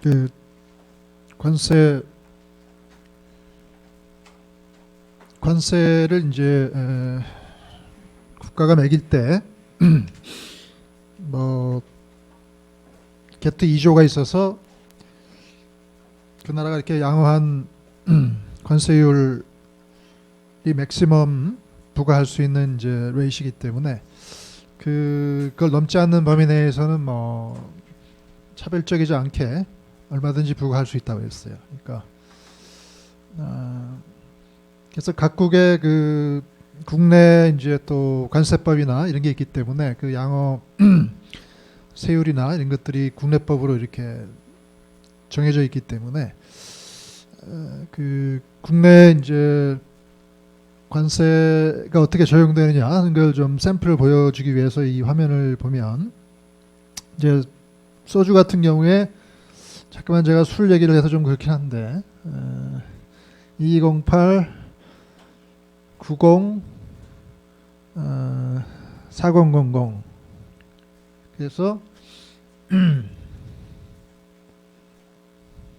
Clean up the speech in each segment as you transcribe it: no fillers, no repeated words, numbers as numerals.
그 관세를 이제 국가가 매길 때 뭐 게트 2조가 있어서 그 나라가 이렇게 양호한 관세율이 맥시멈 부과할 수 있는 이제 레이시기 때문에 그걸 넘지 않는 범위 내에서는 뭐 차별적이지 않게 얼마든지 부과할 수 있다고 했어요. 그러니까 그래서 각국의 그 국내 이제 또 관세법이나 이런 게 있기 때문에 그 양어 세율이나 이런 것들이 국내법으로 이렇게 정해져 있기 때문에 그 국내 이제 관세가 어떻게 적용되느냐 하는 걸 좀 샘플을 보여주기 위해서 이 화면을 보면 이제 소주 같은 경우에 잠깐만 제가 술 얘기를 해서 좀 그렇긴 한데 2208 90 4000 그래서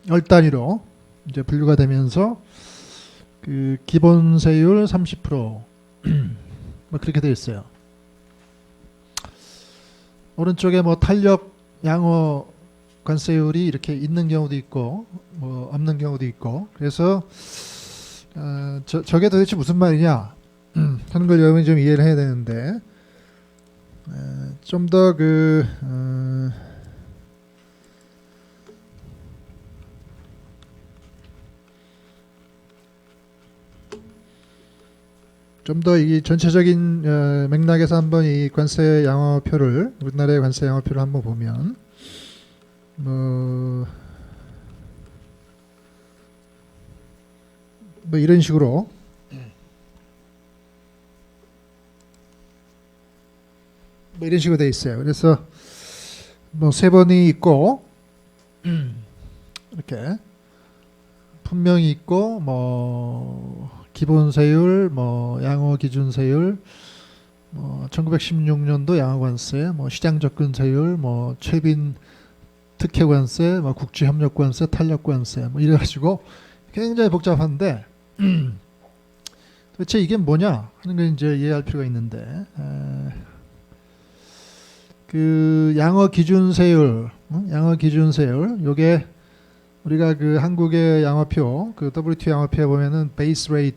10단위로 이제 분류가 되면서 그 기본 세율 30% 뭐 그렇게 되어 있어요. 오른쪽에 뭐 탄력 양호 관세율이 이렇게 있는 경우도 있고 뭐 없는 경우도 있고 그래서 저게 도대체 무슨 말이냐 하는 걸 여러분이 좀 이해를 해야 되는데 좀 더 좀 더 이 전체적인 맥락에서 한번 이 관세 양호표를 우리나라의 관세 양호표를 한번 보면 뭐 이런 식으로 뭐 이런 식으로 돼 있어요. 그래서 뭐 세 번이 있고 이렇게 분명히 있고 뭐 기본 세율, 뭐 양호 기준 세율, 뭐 1916년도 양호 관세, 뭐 시장 접근 세율, 뭐 최빈 특혜 관세, 뭐 국제 협력 관세, 탄력 관세, 뭐 이래 가지고 굉장히 복잡한데 도대체 이게 뭐냐 하는 걸 이제 이해할 필요가 있는데 그 양어 기준 세율, 양어 기준 세율, 요게 우리가 그 한국의 양어표, 그 WTO 양어표에 보면은 베이스 레이트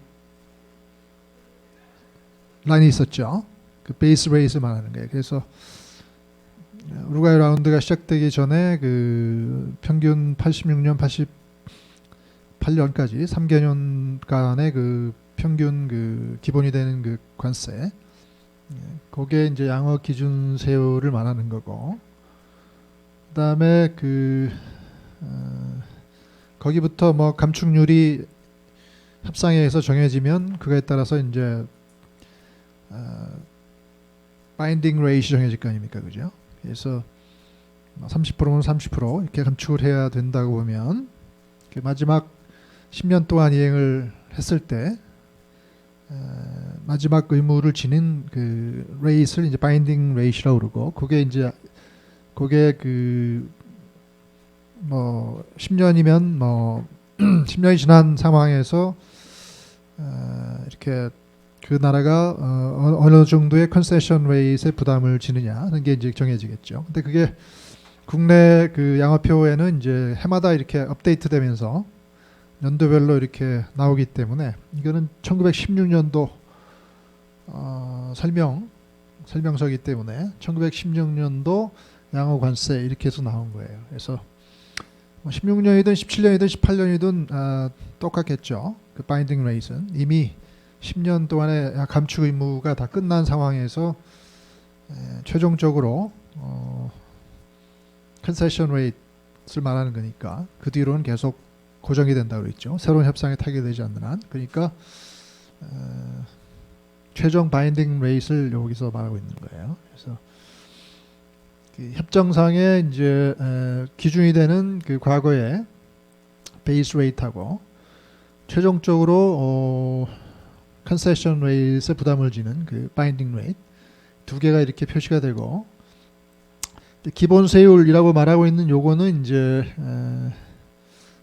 라인이 있었죠. 그 베이스 레이트를 말하는 거예요. 그래서 우루과이 라운드가 시작되기 전에 그 평균 86년, 88년까지 3개년간의 그 평균 그 기본이 되는 그 관세, 그게 이제 양어 기준 세율을 말하는 거고, 그다음에 그 거기부터 뭐 감축률이 협상회에서 정해지면 그거에 따라서 이제 바인딩 레이시 정해질 거 아닙니까, 그죠? 그래서 30%면 30% 이렇게 감축을 해야 된다고 보면 그 마지막 10년 동안 이행을 했을 때 마지막 의무를 지닌 그 레이스를 이제 바인딩 레이시라고 그러고, 그게 그 뭐 10년이면 뭐 10년이 지난 상황에서 이렇게 그 나라가 어느 정도의 컨세션 레이트의 부담을 지느냐 하는 게 이제 정해지겠죠. 근데 그게 국내 그 양어표에는 이제 해마다 이렇게 업데이트되면서 연도별로 이렇게 나오기 때문에 이거는 1916년도 설명서이기 때문에 1916년도 양어 관세 이렇게 해서 나온 거예요. 그래서 16년이든 17년이든 18년이든 똑같겠죠. 그 바인딩 레이트는 이미 10년 동안의 감축 의무가 다 끝난 상황에서 최종적으로 컨세션 레이트를 말하는 거니까 그 뒤로는 계속 고정이 된다고 그랬죠. 새로운 협상에 타결되지 않는 한. 그러니까 최종 바인딩 레이트를 여기서 말하고 있는 거예요. 그래서 그 협정상에 이제 기준이 되는 그 과거의 베이스 레이트하고 최종적으로 컨세션 레이트에 부담을 지는 그 바인딩 레이트 두 개가 이렇게 표시가 되고, 기본 세율이라고 말하고 있는 요거는 이제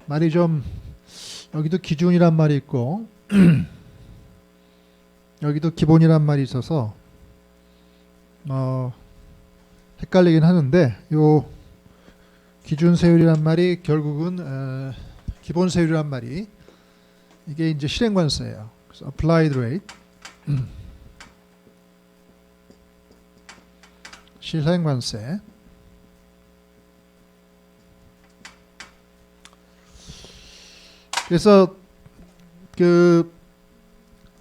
말이 좀 여기도 기준이란 말이 있고 여기도 기본이란 말이 있어서 헷갈리긴 하는데 요 기준 세율이란 말이 결국은 기본 세율이란 말이 이게 이제 실행관세예요. 그래서 applied rate 실행관세. 그래서 그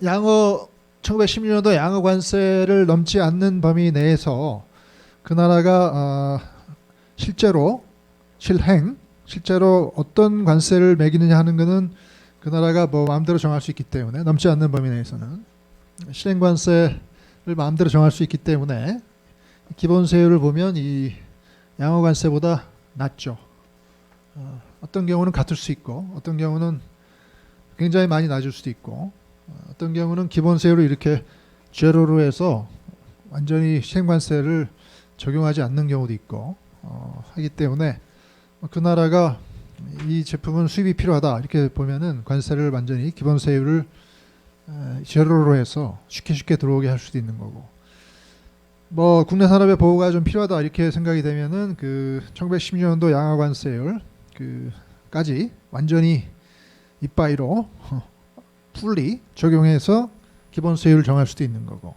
양어 1916년도 양어 관세를 넘지 않는 범위 내에서 그 나라가 실제로 실제로 어떤 관세를 매기느냐 하는 것은 그 나라가 뭐 마음대로 정할 수 있기 때문에 넘지 않는 범위 내에서는 실행 관세를 마음대로 정할 수 있기 때문에 기본 세율을 보면 이 양어 관세보다 낮죠. 어떤 경우는 같을 수 있고 어떤 경우는 굉장히 많이 낮을 수도 있고 어떤 경우는 기본 세율을 이렇게 제로로 해서 완전히 시행관세를 적용하지 않는 경우도 있고 하기 때문에 그 나라가 이 제품은 수입이 필요하다 이렇게 보면은 관세를 완전히 기본 세율을 제로로 해서 쉽게 들어오게 할 수도 있는 거고 뭐 국내 산업의 보호가 좀 필요하다 이렇게 생각이 되면은 그 1916년도 양화 관세율 그까지 완전히 이빠이로 풀리 적용해서 기본 세율을 정할 수도 있는 거고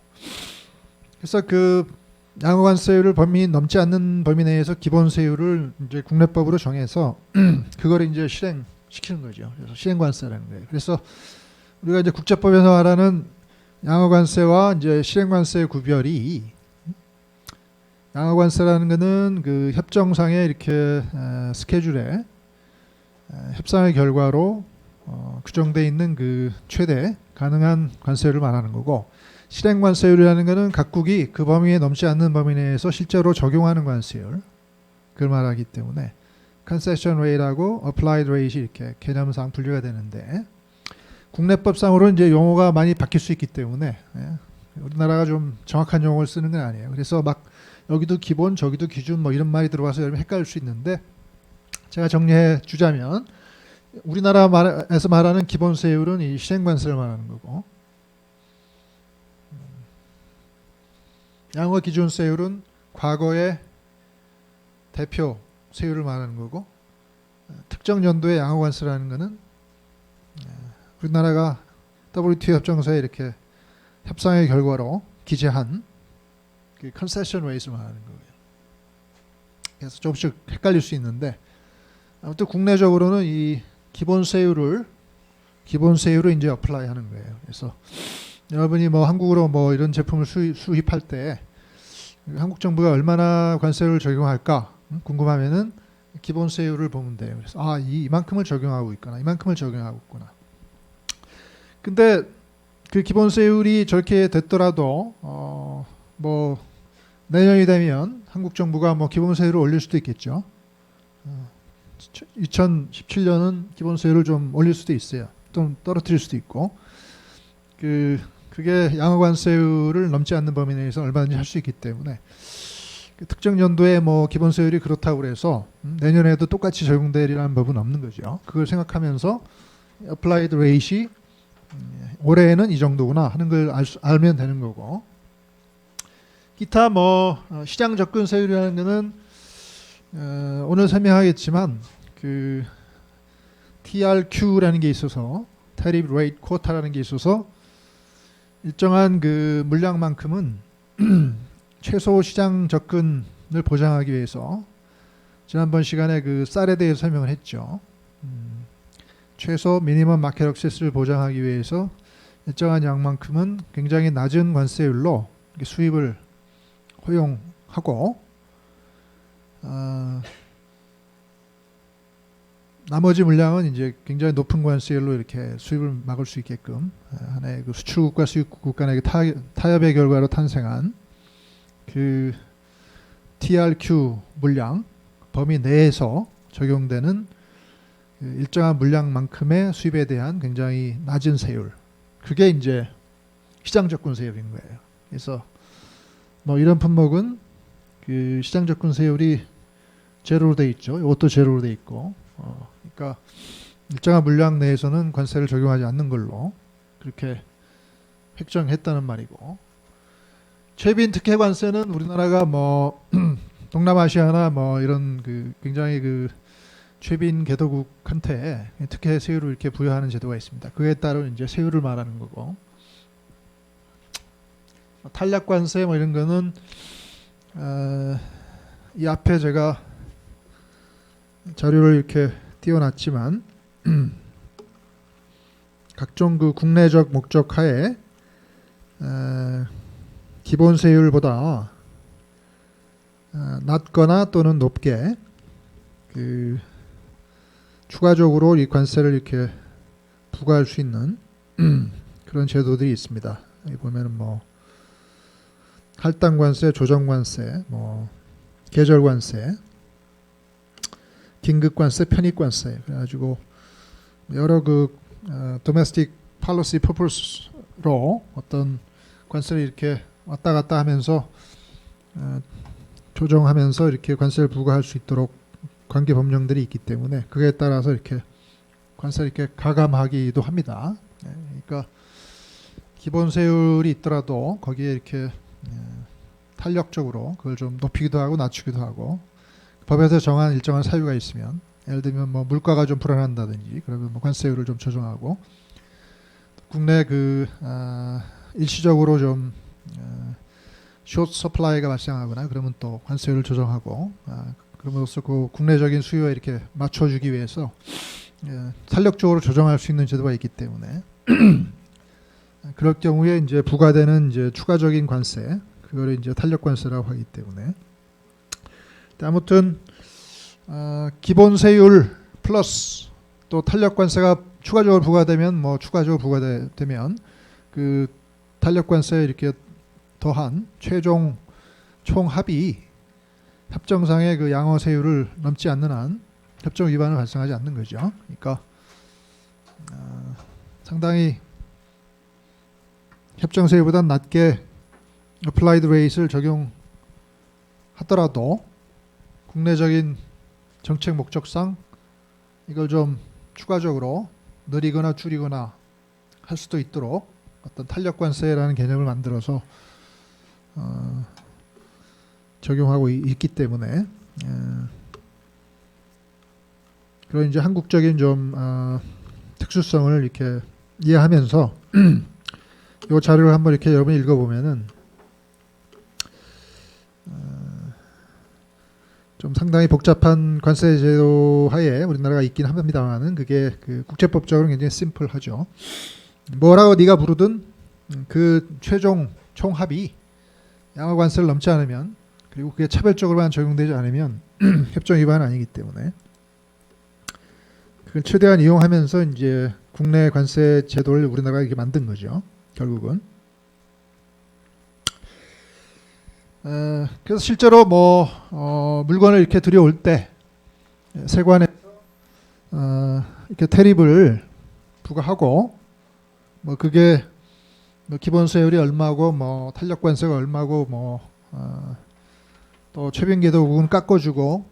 그래서 그 양화 관세율을 범위 넘지 않는 범위 내에서 기본 세율을 이제 국내법으로 정해서 그거를 이제 실행시키는 거죠. 그래서 시행관세라는 거예요. 그래서 우리가 이제 국제법에서 말하는 양화 관세와 이제 시행관세의 구별이 양화관세라는 것은 그 협정상에 이렇게 스케줄에 협상의 결과로 규정되어 있는 그 최대 가능한 관세율을 말하는 거고 실행관세율이라는 것은 각국이 그 범위에 넘지 않는 범위 내에서 실제로 적용하는 관세율 그걸 말하기 때문에 concession rate하고 applied rate 이렇게 개념상 분류가 되는데 국내법상으로 이제 용어가 많이 바뀔 수 있기 때문에 우리나라가 좀 정확한 용어를 쓰는 건 아니에요. 그래서 막 여기도 기본 저기도 기준 뭐 이런 말이 들어가서 여러분 헷갈릴 수 있는데 제가 정리해 주자면 우리나라에서 말하는 기본 세율은 이 시행관세를 말하는 거고 양어 기준 세율은 과거의 대표 세율을 말하는 거고 특정 연도의 양어관세라는 것은 우리나라가 WTO 협정서에 이렇게 협상의 결과로 기재한 그 컨세션 레이트를 말하는 거예요. 그래서 조금씩 헷갈릴 수 있는데 아무튼 국내적으로는 이 기본 세율을 이제 어플라이 하는 거예요. 그래서 여러분이 뭐 한국으로 뭐 이런 제품을 수입할 때 한국 정부가 얼마나 관세를 적용할까 궁금하면은 기본 세율을 보면 돼요. 그래서 이만큼을 적용하고 있구나, 이만큼을 적용하고 있구나. 근데 그 기본 세율이 저렇게 됐더라도 뭐 내년이 되면 한국 정부가 뭐 기본 세율을 올릴 수도 있겠죠. 2017년은 기본 세율을 좀 올릴 수도 있어요. 좀 떨어뜨릴 수도 있고. 그게 양어관세율을 넘지 않는 범위 내에서 얼마든지 할 수 있기 때문에 그 특정 연도에 뭐 기본 세율이 그렇다고 그래서 내년에도 똑같이 적용되리라는 법은 없는 거죠. 그걸 생각하면서 applied rate이 올해에는 이 정도구나 하는 걸 알면 되는 거고 기타 뭐 시장 접근 세율이라는 것은 오늘 설명하겠지만 그 TRQ라는 게 있어서 Tariff Rate Quota라는 게 있어서 일정한 그 물량만큼은 최소 시장 접근을 보장하기 위해서 지난번 시간에 그 쌀에 대해서 설명을 했죠. 최소 미니멈 마켓 액세스를 보장하기 위해서 일정한 양만큼은 굉장히 낮은 관세율로 수입을 허용하고 나머지 물량은 이제 굉장히 높은 관세율로 이렇게 수입을 막을 수 있게끔 하나의 그 수출국과 수입국 간의 타협의 결과로 탄생한 그 TRQ 물량 범위 내에서 적용되는 일정한 물량만큼의 수입에 대한 굉장히 낮은 세율 그게 이제 시장 접근 세율인 거예요. 그래서 뭐 이런 품목은 그 시장 접근 세율이 제로로 돼 있죠. 이것도 제로로 돼 있고, 그러니까 일정한 물량 내에서는 관세를 적용하지 않는 걸로 그렇게 획정했다는 말이고, 최빈 특혜 관세는 우리나라가 뭐 동남아시아나 뭐 이런 그 굉장히 그 최빈 개도국한테 특혜 세율을 이렇게 부여하는 제도가 있습니다. 그에 따른 이제 세율을 말하는 거고, 탄력 관세 뭐 이런 거는 이 앞에 제가 자료를 이렇게 띄워놨지만 각종 그 국내적 목적 하에 기본 세율보다 낮거나 또는 높게 그 추가적으로 이 관세를 이렇게 부과할 수 있는 그런 제도들이 있습니다. 여기 보면은 뭐 할당 관세, 조정 관세, 뭐 계절 관세, 긴급 관세, 편입 관세, 그래가지고 여러 그 domestic policy purpose로 어떤 관세를 이렇게 왔다 갔다 하면서 조정하면서 이렇게 관세를 부과할 수 있도록 관계 법령들이 있기 때문에 그에 따라서 이렇게 관세를 이렇게 가감하기도 합니다. 그러니까 기본 세율이 있더라도 거기에 이렇게 탄력적으로 그걸 좀 높이기도 하고 낮추기도 하고, 법에서 정한 일정한 사유가 있으면, 예를 들면 뭐 물가가 좀 불안한다든지 그러면 뭐 관세율을 좀 조정하고, 국내 그 일시적으로 좀 숏 서플라이가 발생하거나 그러면 또 관세율을 조정하고, 그럼으로써 그 국내적인 수요에 이렇게 맞춰주기 위해서 탄력적으로 조정할 수 있는 제도가 있기 때문에 그럴 경우에 이제 부과되는 이제 추가적인 관세, 그거를 이제 탄력 관세라고 하기 때문에, 아무튼 기본 세율 플러스 또 탄력 관세가 추가적으로 부과되면 뭐 추가적으로 부과되면 그 탄력 관세에 이렇게 더한 최종 총 합이 협정상의 그 양어 세율을 넘지 않는 한 협정 위반을 발생하지 않는 거죠. 그러니까 상당히 협정 세율보다 낮게 applied rate를 적용하더라도 국내적인 정책 목적상 이걸 좀 추가적으로 늘리거나 줄이거나 할 수도 있도록 어떤 탄력 관세라는 개념을 만들어서 적용하고 있기 때문에 그런 이제 한국적인 좀 특수성을 이렇게 이해하면서 이 자료를 한번 이렇게 여러분이 읽어보면은 좀 상당히 복잡한 관세 제도 하에 우리나라가 있긴 합니다만은 그게 그 국제법적으로 굉장히 심플하죠. 뭐라고 네가 부르든 그 최종 총합이 양어 관세를 넘지 않으면, 그리고 그게 차별적으로만 적용되지 않으면 협정 위반은 아니기 때문에 그걸 최대한 이용하면서 이제 국내 관세 제도를 우리나라가 이렇게 만든 거죠. 결국은. 그래서 실제로 뭐 물건을 이렇게 들여올 때 세관에서 이렇게 테립을 부과하고, 뭐 그게 뭐 기본 세율이 얼마고 뭐 탄력 관세가 얼마고 뭐 또 최빈계도국은 깎아주고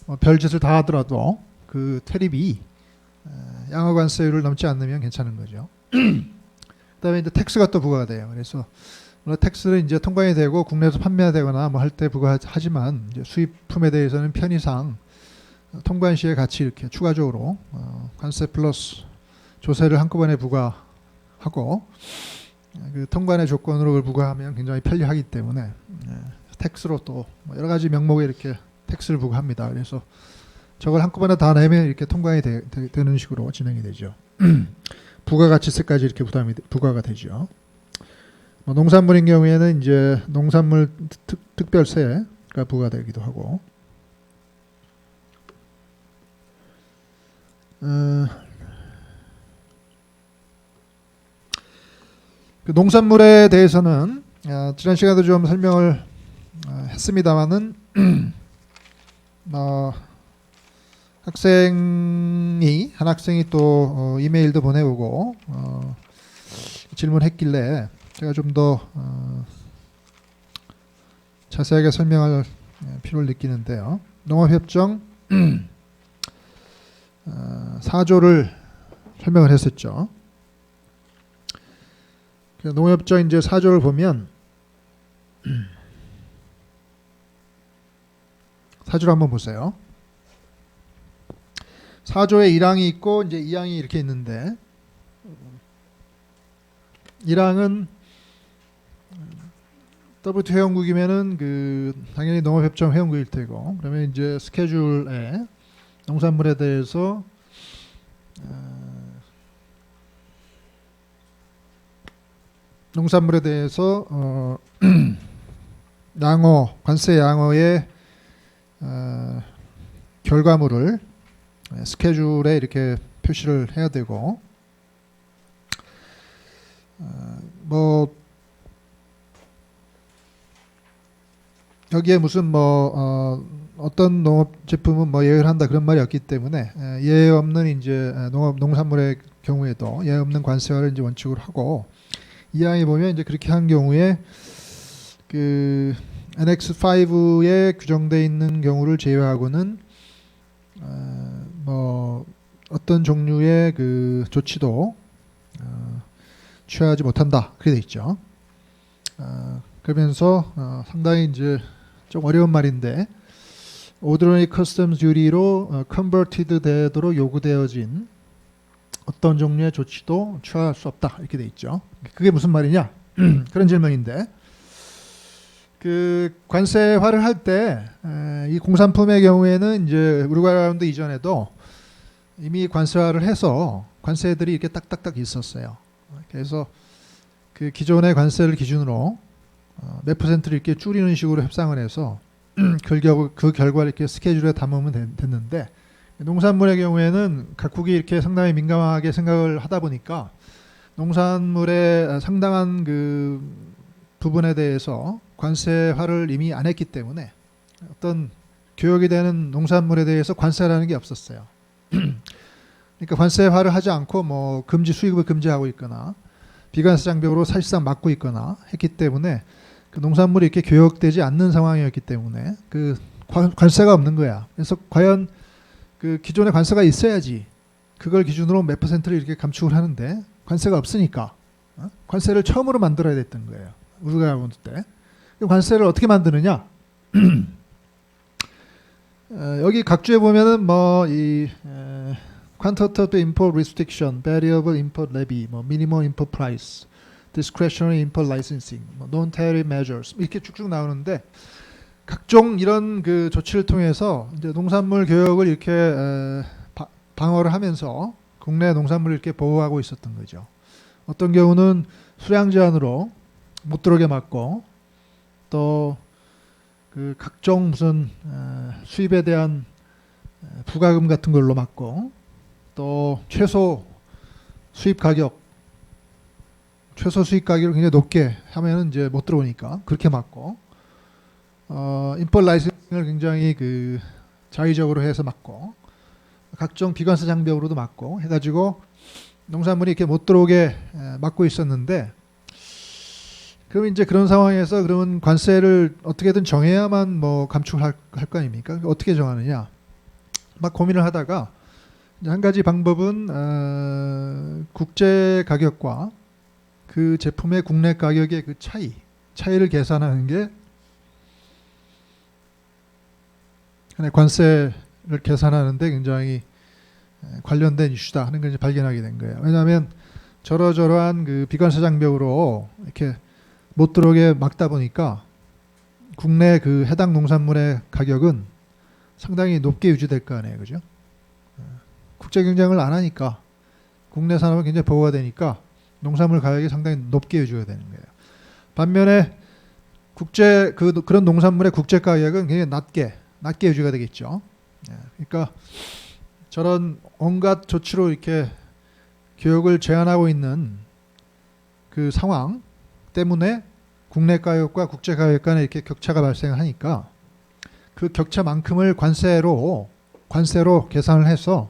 뭐 별짓을 다 하더라도 그 테립이 양어 관세율을 넘지 않으면 괜찮은 거죠. 그다음에 이제 텍스가 또 부과가 돼요. 그래서 물론 텍스는 이제 통관이 되고 국내에서 판매되거나 뭐 할 때 부과하지만 이제 수입품에 대해서는 편의상 통관 시에 같이 이렇게 추가적으로 관세 플러스 조세를 한꺼번에 부과하고 그 통관의 조건으로 그걸 부과하면 굉장히 편리하기 때문에 텍스로 또 여러 가지 명목에 이렇게 텍스를 부과합니다. 그래서 저걸 한꺼번에 다 내면 이렇게 통관이 되는 식으로 진행이 되죠. 부가가치세까지 이렇게 부과가 되죠. 뭐 농산물인 경우에는 이제 농산물 특별세가 부과되기도 하고, 그 농산물에 대해서는 지난 시간에도 좀 설명을 했습니다만은 한 학생이 또 이메일도 보내오고 질문했길래 제가 좀 더 자세하게 설명할 필요를 느끼는데요. 농업협정 4조를 설명을 했었죠. 농업협정 이제 4조를 보면 4조를 한번 보세요. 4조에 1항이 있고 이제 2항이 이렇게 있는데 1항은 WTO 회원국이면은 당연히 농업협정 회원국일 테고, 그러면 이제 스케줄에 농산물에 대해서 관세 양호의 결과물을 스케줄에 이렇게 표시를 해야 되고, 여기에 무슨 어떤 농업 제품은 예외를 한다 그런 말이 없기 때문에 예외 없는 이제 농산물의 경우에도 예외 없는 관세화를 이제 원칙으로 하고, 이 항에 보면 이제 그렇게 한 경우에 Annex 5에 규정되어 있는 경우를 제외하고는 어떤 종류의 조치도 취하지 못한다, 그렇게 돼 있죠. 그러면서 상당히 이제 좀 어려운 말인데, Ordinary Customs Duty로 컨버티드 되도록 요구되어진 어떤 종류의 조치도 취할 수 없다, 이렇게 돼 있죠. 그게 무슨 말이냐? 그런 질문인데, 관세화를 할 때 이 공산품의 경우에는 이제 우루과이 이전에도 이미 관세화를 해서 관세들이 이렇게 딱딱딱 있었어요. 그래서 기존의 관세를 기준으로 몇 퍼센트를 이렇게 줄이는 식으로 협상을 해서 그 결과를 이렇게 스케줄에 담으면 됐는데, 농산물의 경우에는 각국이 이렇게 상당히 민감하게 생각을 하다 보니까 농산물의 상당한 부분에 대해서 관세화를 이미 안 했기 때문에 어떤 교역이 되는 농산물에 대해서 관세라는 게 없었어요. 그러니까 관세화를 하지 않고 수입을 금지하고 있거나 비관세 장벽으로 사실상 막고 있거나 했기 때문에 농산물이 이렇게 교역되지 않는 상황이었기 때문에 관세가 없는 거야. 그래서 과연 기존의 관세가 있어야지 그걸 기준으로 몇 퍼센트를 이렇게 감축을 하는데, 관세가 없으니까 관세를 처음으로 만들어야 됐던 거예요. 우루과이 때. 관세를 어떻게 만드느냐? 여기 각주에 보면은 Quantitative Import Restriction, Variable Import Levy, Minimum Import Price, Discretionary Import Licensing, Non-Tariff Measures 이렇게 쭉쭉 나오는데, 각종 이런 조치를 통해서 이제 농산물 교역을 이렇게 방어를 하면서 국내 농산물을 이렇게 보호하고 있었던 거죠. 어떤 경우는 수량 제한으로 못 들어오게 막고, 또 각종 무슨 수입에 대한 부가금 같은 걸로 막고, 또 최소 수입 가격을 굉장히 높게 하면은 이제 못 들어오니까 그렇게 막고, 임포트 라이센싱을 굉장히 자의적으로 해서 막고, 각종 비관세 장벽으로도 막고 해가지고 농산물이 이렇게 못 들어오게 막고 있었는데, 그럼 이제 그런 상황에서 그러면 관세를 어떻게든 정해야만 감축을 할 거 아닙니까? 어떻게 정하느냐? 막 고민을 하다가 한 가지 방법은 국제 가격과 그 제품의 국내 가격의 차이를 계산하는 게 관세를 계산하는데 굉장히 관련된 이슈다 하는 걸 이제 발견하게 된 거예요. 왜냐하면 저러저러한 비관세 장벽으로 이렇게 못 들어오게 막다 보니까 국내 해당 농산물의 가격은 상당히 높게 유지될 거 아니에요, 그죠? 국제 경쟁을 안 하니까 국내 산업은 굉장히 보호가 되니까 농산물 가격이 상당히 높게 유지가 되는 거예요. 반면에 그런 농산물의 국제 가격은 굉장히 낮게 유지가 되겠죠. 그러니까 저런 온갖 조치로 이렇게 교역을 제한하고 있는 상황 때문에 국내 가격과 국제 가격 간에 이렇게 격차가 발생을 하니까 그 격차만큼을 관세로 계산을 해서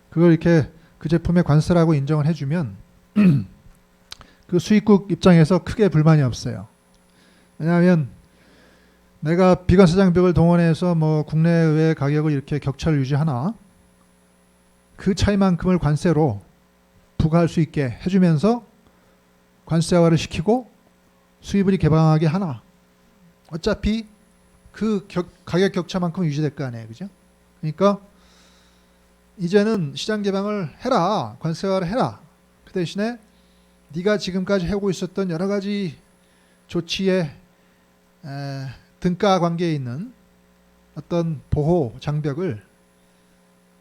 그걸 이렇게 그 제품의 관세라고 인정을 해주면 그 수입국 입장에서 크게 불만이 없어요. 왜냐하면 내가 비관세 장벽을 동원해서 뭐 국내외 가격을 이렇게 격차를 유지하나 그 차이만큼을 관세로 부과할 수 있게 해주면서 관세화를 시키고 수입을 개방하게 하나 어차피 그 가격 격차만큼 유지될 거 아니에요, 그죠? 그러니까 이제는 시장 개방을 해라, 관세화를 해라. 그 대신에 네가 지금까지 해오고 있었던 여러 가지 조치의 등가 관계에 있는 어떤 보호 장벽을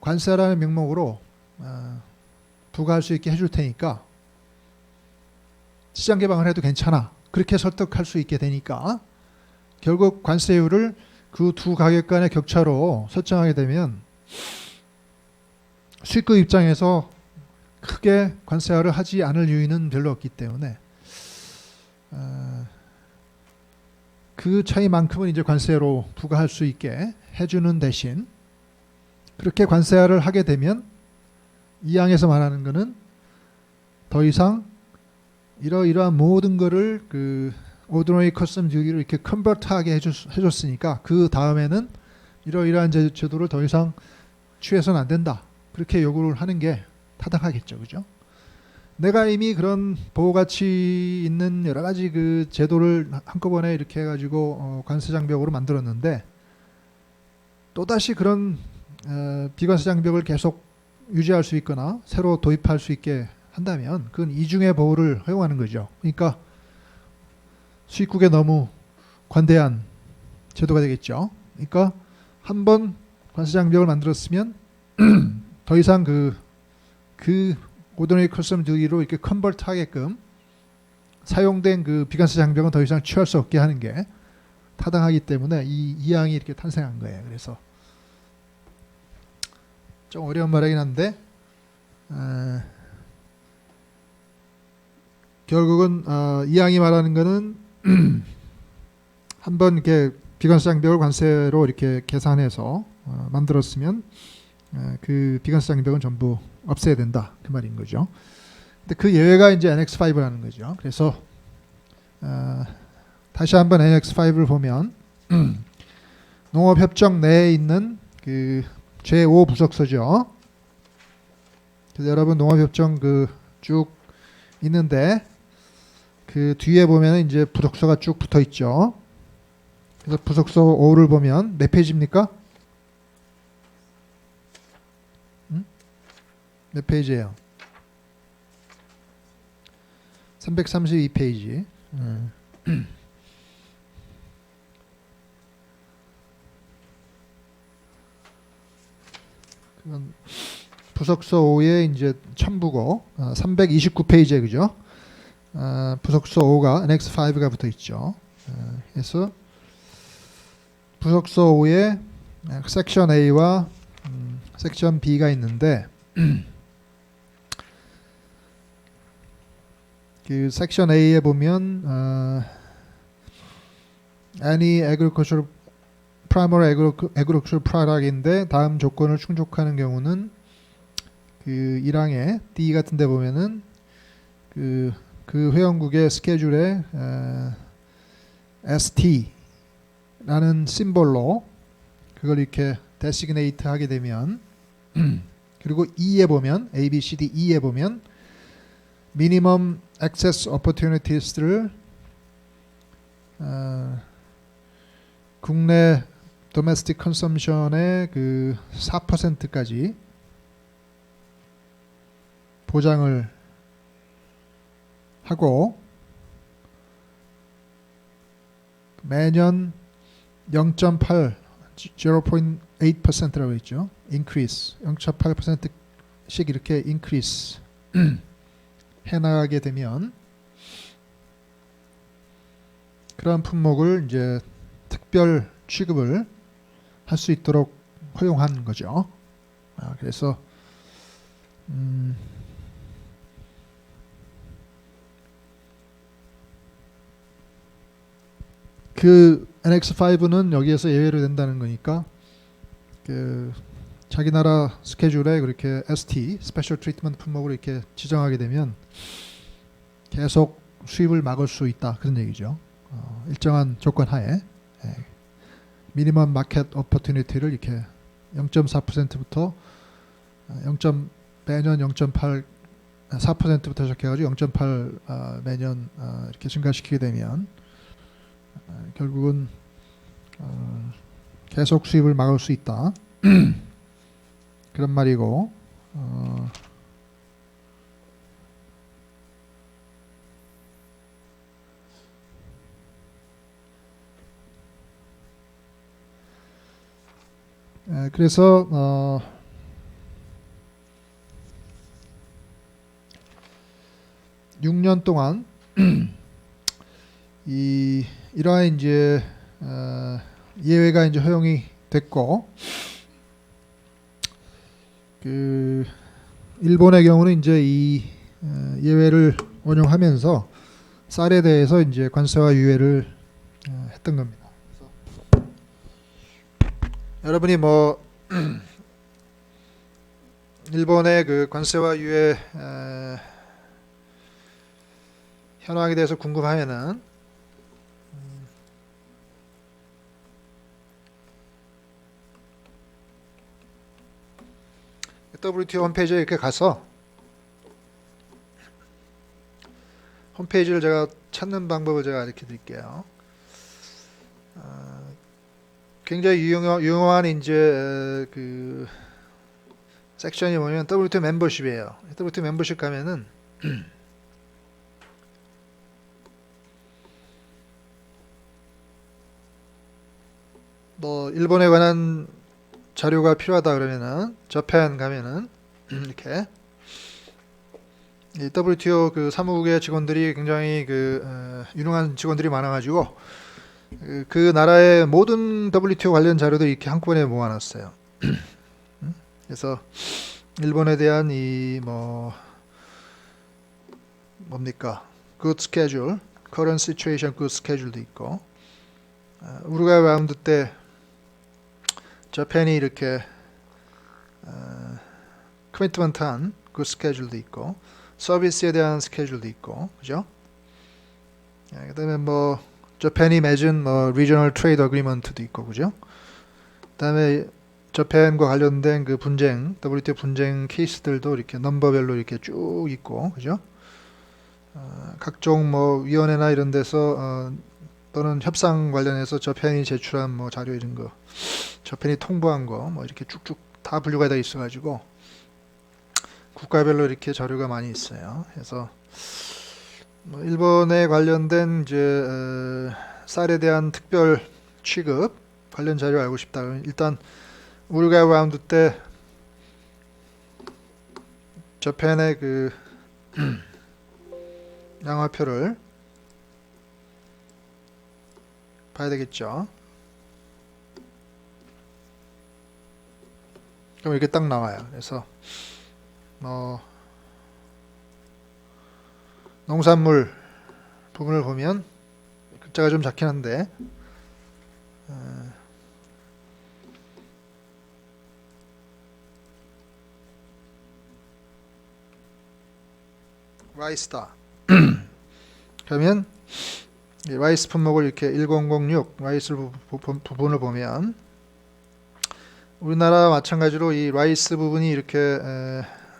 관세라는 명목으로 부과할 수 있게 해줄 테니까 시장 개방을 해도 괜찮아. 그렇게 설득할 수 있게 되니까 결국 관세율을 그 두 가격 간의 격차로 설정하게 되면 수입국 입장에서 크게 관세화를 하지 않을 이유는 별로 없기 때문에 그 차이만큼은 이제 관세로 부과할 수 있게 해주는 대신 그렇게 관세화를 하게 되면 이 항에서 말하는 것은 더 이상 이러이러한 모든 거를 그 ordinary custom duty로 이렇게 컨버트하게 해줬으니까 그 다음에는 이러이러한 제도를 더 이상 취해서는 안 된다. 그렇게 요구를 하는 게 타당하겠죠, 그죠? 내가 이미 그런 보호가치 있는 여러 가지 그 제도를 한꺼번에 이렇게 해가지고 관세 장벽으로 만들었는데 또다시 그런 비관세 장벽을 계속 유지할 수 있거나 새로 도입할 수 있게 한다면 그건 이중의 보호를 허용하는 거죠. 그러니까 수입국에 너무 관대한 제도가 되겠죠. 그러니까 한번 관세 장벽을 만들었으면 더 이상 그 ordinary custom duty로 이렇게 컨버트 하게끔 사용된 그 비관세 장벽은 더 이상 취할 수 없게 하는 게 타당하기 때문에 이 항이 이렇게 탄생한 거예요. 그래서 좀 어려운 말이긴 한데 결국은 이 항이 말하는 거는 한번 이렇게 비관세 장벽을 관세로 이렇게 계산해서 만들었으면 그 비관세 장벽은 전부 없애야 된다 그 말인 거죠. 근데 그 예외가 이제 NX5라는 거죠. 그래서 다시 한번 NX5를 보면 농업협정 내에 있는 그 제5 부속서죠. 그래서 여러분 농업협정 그 쭉 있는데 그 뒤에 보면 이제 부속서가 쭉 붙어 있죠. 그래서 부속서 5를 보면 몇 페이지입니까? 몇 페이지예요? 332페이지. 그건 부속서 5의 이제 첨부고 329페이지에 그죠? 부속서 5가 NX5가 붙어 있죠. 그래서 부속서 5에 섹션 A와 섹션 B가 있는데 그 섹션 A에 보면 any agricultural primary agricultural product인데 다음 조건을 충족하는 경우는 그 1항에 D 같은 데 보면은 그 회원국의 스케줄에 ST라는 심볼로 그걸 이렇게 designate 하게 되면 그리고 E에 보면 A, B, C, D, E에 보면 minimum access opportunities를 국내 domestic consumption의 그 4%까지 보장을 하고 매년 0.8 0.8%라고 했죠. increase 0.8%씩 이렇게 increase 해나가게 되면 그런 품목을 이제 특별 취급을 할 수 있도록 허용한 거죠. 그래서 그 NX5는 여기에서 예외로 된다는 거니까 그 자기 나라 스케줄에 그렇게 ST 스페셜 트리트먼트 품목을 이렇게 지정하게 되면 계속 수입을 막을 수 있다 그런 얘기죠. 일정한 조건 하에. 미니멈 마켓 오퍼튜니티를 이렇게 0.4%부터 0. 매년 0.8 4%부터 시작해가지고 0.8 매년 이렇게 증가시키게 되면 결국은 계속 수입을 막을 수 있다. 그런 말이고 그래서 6년 동안 이러한 이제 예외가 이제 허용이 됐고 그 일본의 경우는 이제 이 예외를 원용하면서 쌀에 대해서 이제 관세와 유예를 했던 겁니다. 그래서 여러분이 뭐 일본의 그 관세와 유예 현황에 대해서 궁금하면은 WTO 홈페이지에 이렇게 가서 홈페이지를 제가 찾는 방법을 제가 알려 드릴게요. 굉장히 유용한 이제 그 섹션이 뭐냐면 WTO 멤버십이에요. WTO 멤버십 가면은 뭐 일본에 관한 자료가 필요하다 그러면은 저펜 가면은 이렇게 이 WTO 그 사무국의 직원들이 굉장히 그 유능한 직원들이 많아가지고 그 나라의 모든 WTO 관련 자료들 이렇게 한꺼번에 모아놨어요. 그래서 일본에 대한 이 뭡니까 good schedule, current situation good schedule도 있고 우루과이 라운드 때 저펜이 이렇게 커미트먼트한 그 스케줄도 있고 서비스에 대한 스케줄도 있고 그죠? 그다음에 뭐 저펜이 맺은 뭐 리저널 트레이드 어그리먼트도 있고 그죠? 그다음에 저펜과 관련된 그 분쟁 WTO 분쟁 케이스들도 이렇게 넘버별로 이렇게 쭉 있고 그죠? 각종 뭐 위원회나 이런 데서 또는 협상 관련해서 저펜이 제출한 뭐 자료 이런 거 저펜이 통보한 거 뭐 이렇게 쭉쭉 다 분류가 되어 있어가지고 국가별로 이렇게 자료가 많이 있어요. 그래서 뭐 일본에 관련된 이제 쌀에 대한 특별 취급 관련 자료 알고 싶다 그러면 일단 우루과이 라운드 때 저펜의 그 양화표를 봐야 되겠죠. 그럼 이렇게 딱 나와요. 그래서 농산물 부분을 보면 글자가 좀 작긴 한데 라이스다. 그러면 라이스 품목을 이렇게 1006 라이스 부분을 보면 우리나라와 마찬가지로 이 라이스 부분이 이렇게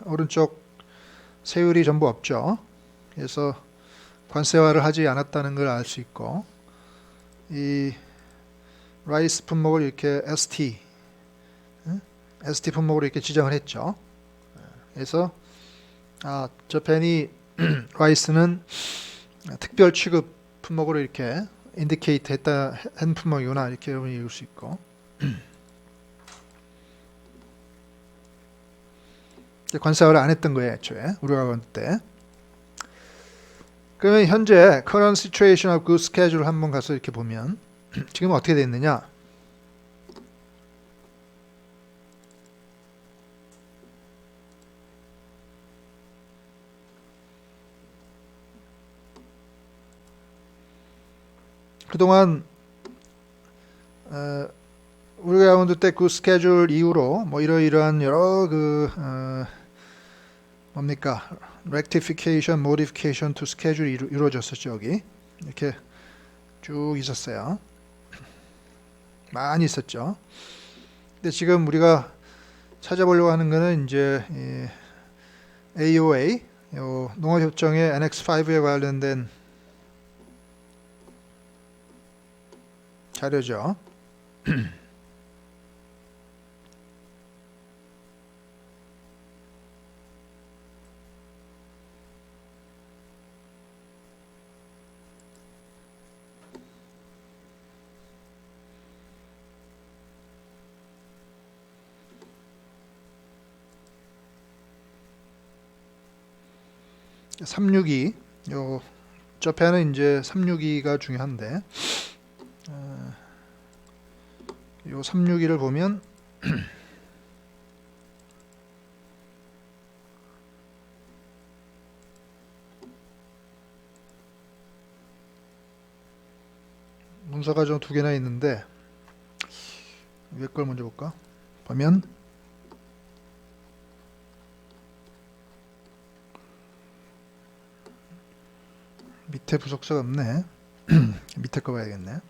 오른쪽 세율이 전부 없죠. 그래서 관세화를 하지 않았다는 걸 알 수 있고 이 라이스 품목을 이렇게 ST 품목으로 이렇게 지정을 했죠. 그래서 저펜이 라이스는 특별 취급 품목으로 이렇게 인디케이트 했다 한 품목이구나 이렇게 여러분이 읽을 수 있고 관세화를 안 했던 거예요 애초에 우리가 볼 때. 그러면 현재 current situation of good schedule 한번 가서 이렇게 보면 지금 어떻게 됐느냐 그동안 우리가 라운드 때 그 스케줄 이후로 뭐 이러이러한 여러 그 뭡니까 rectification, modification to schedule 이루어졌었죠. 여기 이렇게 쭉 있었어요. 많이 있었죠. 근데 지금 우리가 찾아보려고 하는 거는 이제 AOA, 농업협정의 NX5에 관련된 자료죠. (362) 저 배는 이제 362가 중요한데, 요 362를 보면 문서가 좀 두 개나 있는데 위에 걸 먼저 볼까? 보면 밑에 부속서가 없네. 밑에 거 봐야겠네.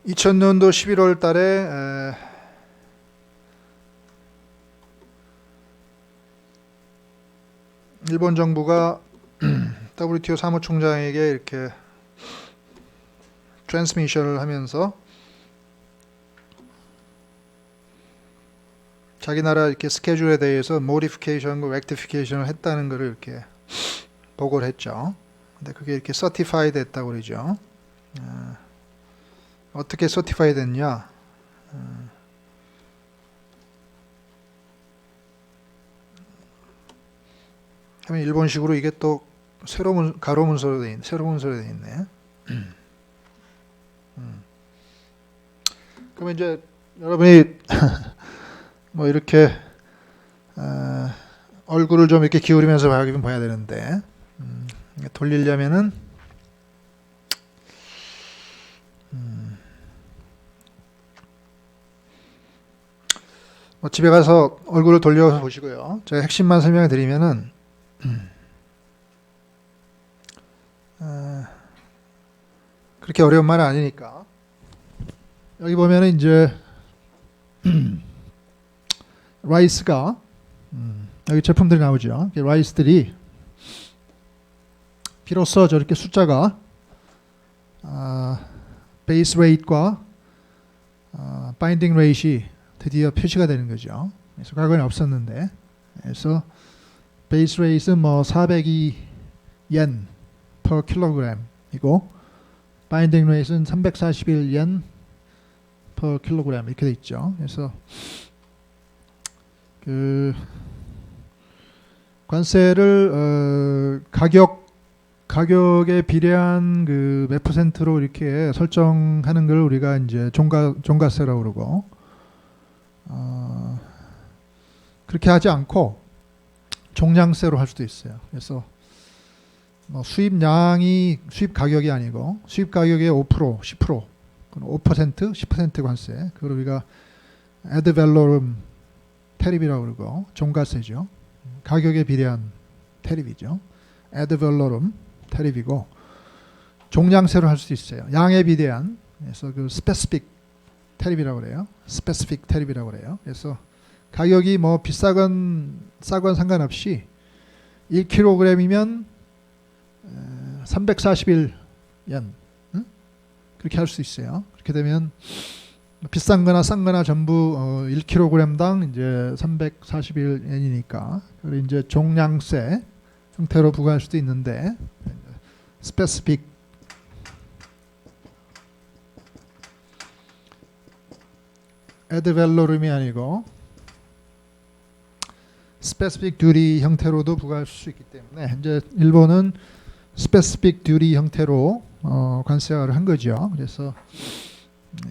(2000년도 11월) 달에 일본 정부가 WTO 사무총장에게 이렇게 트랜스미션을 하면서 자기 나라 이렇게 스케줄에 대해서 모디피케이션과 렉티피케이션을 했다는 것을 이렇게 보고를 했죠. 근데 그게 이렇게 서티파이 됐다고 그러죠. 어떻게 서티파이 됐냐? 하면 일본식으로 이게 또 새로운 가로 문서로 돼 있네. 새로운 문서로 돼 있네. 그러면 이제 여러분이 뭐 이렇게 얼굴을 좀 이렇게 기울이면서 봐야 되는데, 돌리려면은 뭐 집에 가서 얼굴을 돌려서 보시고요. 제가 핵심만 설명해 드리면은 그렇게 어려운 말은 아니니까. 여기 보면은 이제 라이스가 여기 제품들이 나오죠. 라이스들이 비로소 저렇게 숫자가 베이스 레이트과 바인딩 레이트이 드디어 표시가 되는 거죠. 그래서 과거에는 없었는데, 그래서 베이스 레이트는 뭐 402yen per 킬로그램이고 바인딩 레이트는 341yen per 킬로그램 이렇게 돼 있죠. 그래서 그 관세를 가격에 비례한 그 몇 퍼센트로 이렇게 설정하는 걸 우리가 이제 종가세라고 그러고, 그렇게 하지 않고 종량세로 할 수도 있어요. 그래서 뭐 수입 가격이 아니고 수입 가격의 5%, 10%, 5%, 10% 관세, 그걸 우리가 ad valorem 테립이라고 그러고 종가세죠. 가격에 비례한 테립이죠. ad valorem 테립이고, 종량세로 할 수도 있어요. 양에 비례한, 그래서 그 specific 테립이라고 그래요. specific 테립이라고 그래요. 그래서 가격이 뭐 비싸건 싸건 상관없이 1kg이면 341yen 그렇게 할 수 있어요. 그렇게 되면 비싼 거나 싼 거나 전부 1kg당 이제 341엔이니까 그걸 이제 종량세 형태로 부과할 수도 있는데, specific ad valorem이 아니고 specific duty 형태로도 부과할 수 있기 때문에 이제 일본은 specific duty 형태로 관세를 한 거죠. 그래서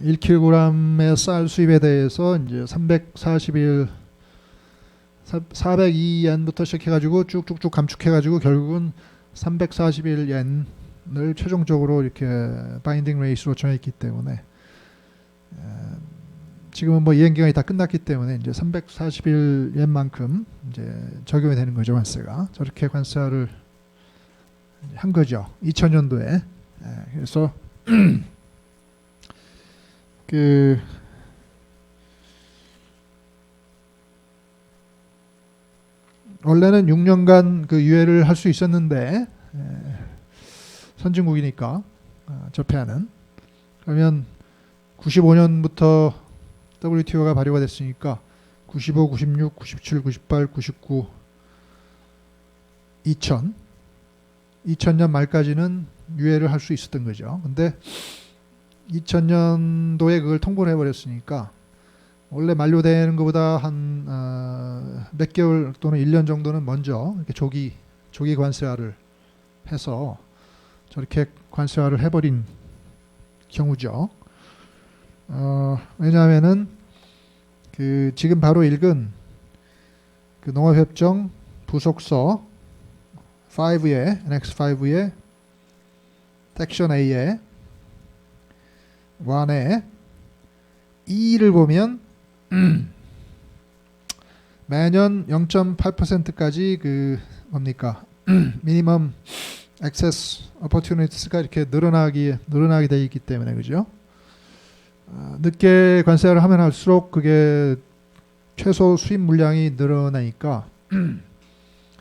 1kg의 쌀 수입에 대해서 이제 402엔부터 시작해가지고 쭉쭉쭉 감축해가지고 결국은 341엔 최종적으로 이렇게 바인딩 레이스로 정했기 때문에 지금은 뭐 이행 기간이 다 끝났기 때문에 이제 340일 옛만큼 이제 적용이 되는 거죠, 관세가. 저렇게 관세를 한 거죠, 2000년도에. 그래서 그 원래는 6년간 그 유예를 할 수 있었는데 선진국이니까 접해하는. 그러면 95년부터 WTO가 발효가 됐으니까 95, 96, 97, 98, 99, 2000 2000년 말까지는 유예를 할 수 있었던 거죠. 근데 2000년도에 그걸 통보를 해버렸으니까 원래 만료되는 것보다 한 몇 개월 또는 1년 정도는 먼저 이렇게 조기 관세화를 해서 저렇게 관세화를 해버린 경우죠. 왜냐하면은 그 지금 바로 읽은 그 농업협정 부속서 5에 Annex 5에 섹션 A에 1에 E를 보면 매년 0.8%까지 그 뭡니까 미니멈 액세스 오퍼튜니티스가 이렇게 늘어나게 되어 있기 때문에, 그죠? 늦게 관세를 하면 할수록 그게 최소 수입 물량이 늘어나니까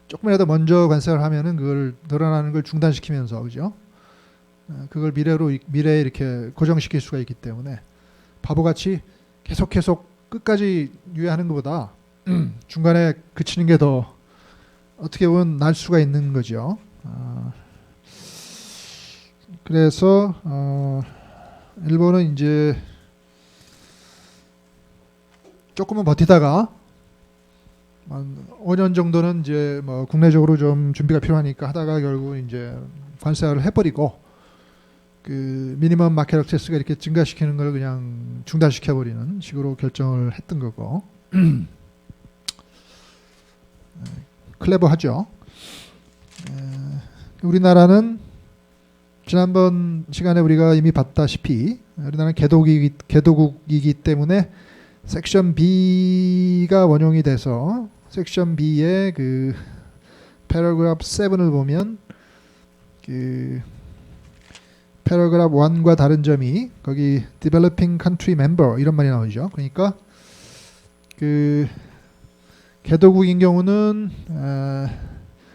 조금이라도 먼저 관세를 하면은 그걸 늘어나는 걸 중단시키면서, 그죠? 그걸 미래에 이렇게 고정시킬 수가 있기 때문에 바보같이 계속 끝까지 유예하는 것보다 중간에 그치는 게 더 어떻게 보면 날 수가 있는 거죠. 그래서 일본은 이제 조금은 버티다가 한 5년 정도는 이제 뭐 국내적으로 좀 준비가 필요하니까 하다가 결국 이제 관세화를 해버리고 그 미니멈 마켓 액세스가 이렇게 증가시키는 걸 그냥 중단시켜 버리는 식으로 결정을 했던 거고. 클레버하죠. 우리나라는 지난번 시간에 우리가 이미 봤다시피 우리나라는 개도국이기 때문에 섹션 B가 원용이 돼서 섹션 B의 그 패러그래프 7을 보면 그 패러그래프 1과 다른 점이 거기 developing country member 이런 말이 나오죠. 그러니까 그 개도국인 경우는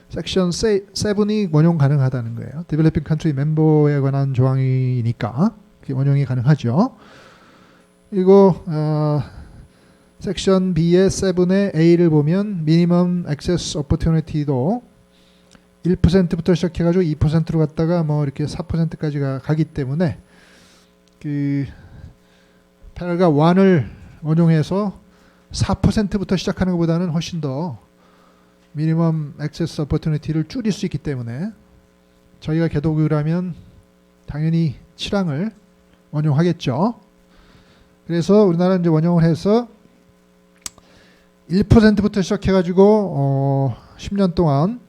섹션 7이 원용 가능하다는 거예요. developing country member에 관한 조항이니까 원용이 가능하죠. 그리고 섹션 B의 7의 A를 보면 minimum access opportunity도 1%부터 시작해가지고 2%로 갔다가 뭐 이렇게 4%까지 가기 때문에 그 패러그래프 1을 원용해서 4%부터 시작하는 것보다는 훨씬 더 미니멈 액세스 오퍼튜니티를 줄일 수 있기 때문에 저희가 개도국이라면 당연히 7항을 원용하겠죠. 그래서 우리나라는 이제 원용을 해서 1%부터 시작해가지고 10년 동안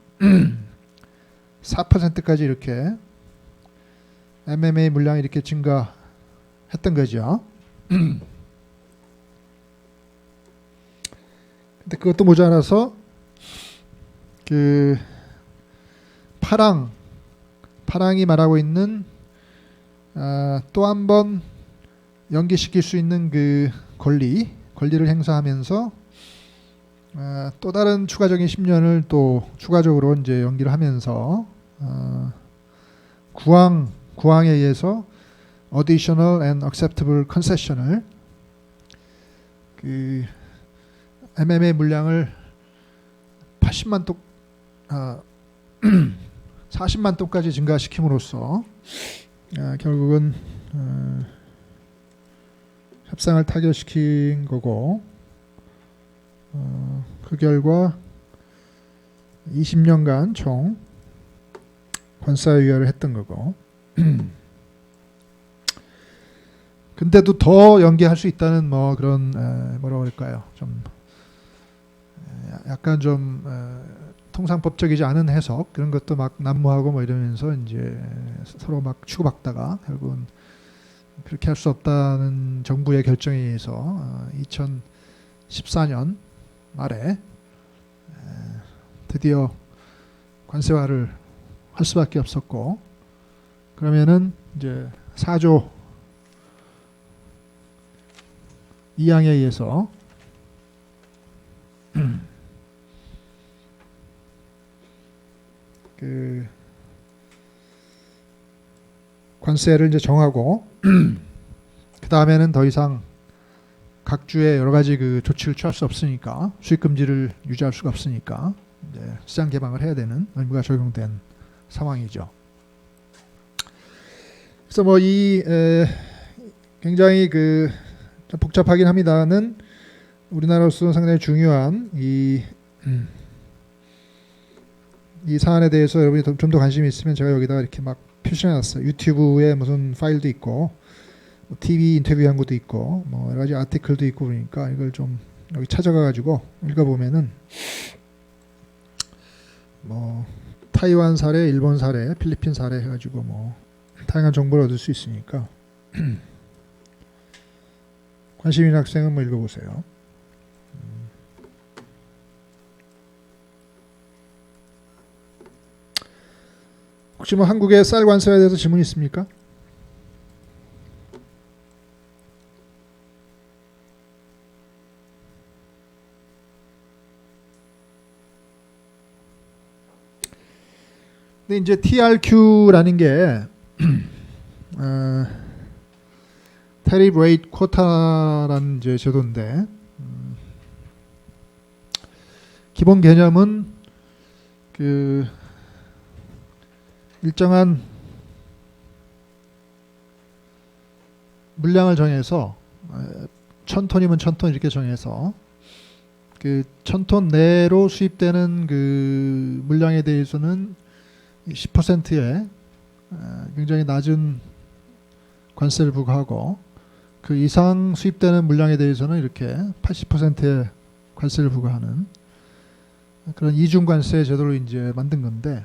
4%까지 이렇게 MMA 물량이 이렇게 증가했던 거죠. 근데 그것도 모자라서 그 파랑이 말하고 있는 또 한 번 연기시킬 수 있는 그 권리를 행사하면서 또 다른 추가적인 10년을 또 추가적으로 이제 연기를 하면서 구항에 의해서 additional and acceptable concession을 그 MMA 물량을 80만 톤, 40만 톤까지 증가시킴으로써 결국은 협상을 타결시킨 거고, 그 결과 20년간 총 관세 유예를 했던 거고. 근데도 더 연기할 수 있다는 뭐 그런 뭐라고 할까요? 좀 약간 좀 통상법적이지 않은 해석 그런 것도 막 난무하고 뭐 이러면서 이제 서로 막 치고받다가 결국은 그렇게 할 수 없다는 정부의 결정에 의해서 2014년 말에 드디어 관세화를 할 수밖에 없었고, 그러면은 이제 4조 2항에 의해서 그 관세를 이제 정하고 그 다음에는 더 이상 각 주에 여러 가지 그 조치를 취할 수 없으니까, 수입 금지를 유지할 수가 없으니까 이제 시장 개방을 해야 되는 의무가 적용된 상황이죠. 그래서 뭐 이 굉장히 그 좀 복잡하긴 합니다는 우리나라로서는 상당히 중요한 이 사안에 대해서 여러분이 좀 더 관심이 있으면 제가 여기다가 이렇게 막 표시해놨어요. 유튜브에 무슨 파일도 있고, 뭐 TV 인터뷰한 것도 있고, 뭐 여러 가지 아티클도 있고, 그러니까 이걸 좀 여기 찾아가가지고 읽어보면은 뭐 타이완 사례, 일본 사례, 필리핀 사례 해가지고 뭐 다양한 정보를 얻을 수 있으니까 관심 있는 학생은 뭐 읽어보세요. 혹시 뭐 한국의 쌀 관세에 대해서 질문 있습니까? 근데 이제 TRQ라는 게 Tariff Rate Quota라는 이제 제도인데, 기본 개념은 그 일정한 물량을 정해서 1000톤이면 1000톤 이렇게 정해서 그 1000톤 내로 수입되는 그 물량에 대해서는 10%의 굉장히 낮은 관세를 부과하고, 그 이상 수입되는 물량에 대해서는 이렇게 80%의 관세를 부과하는 그런 이중 관세 제도를 이제 만든 건데,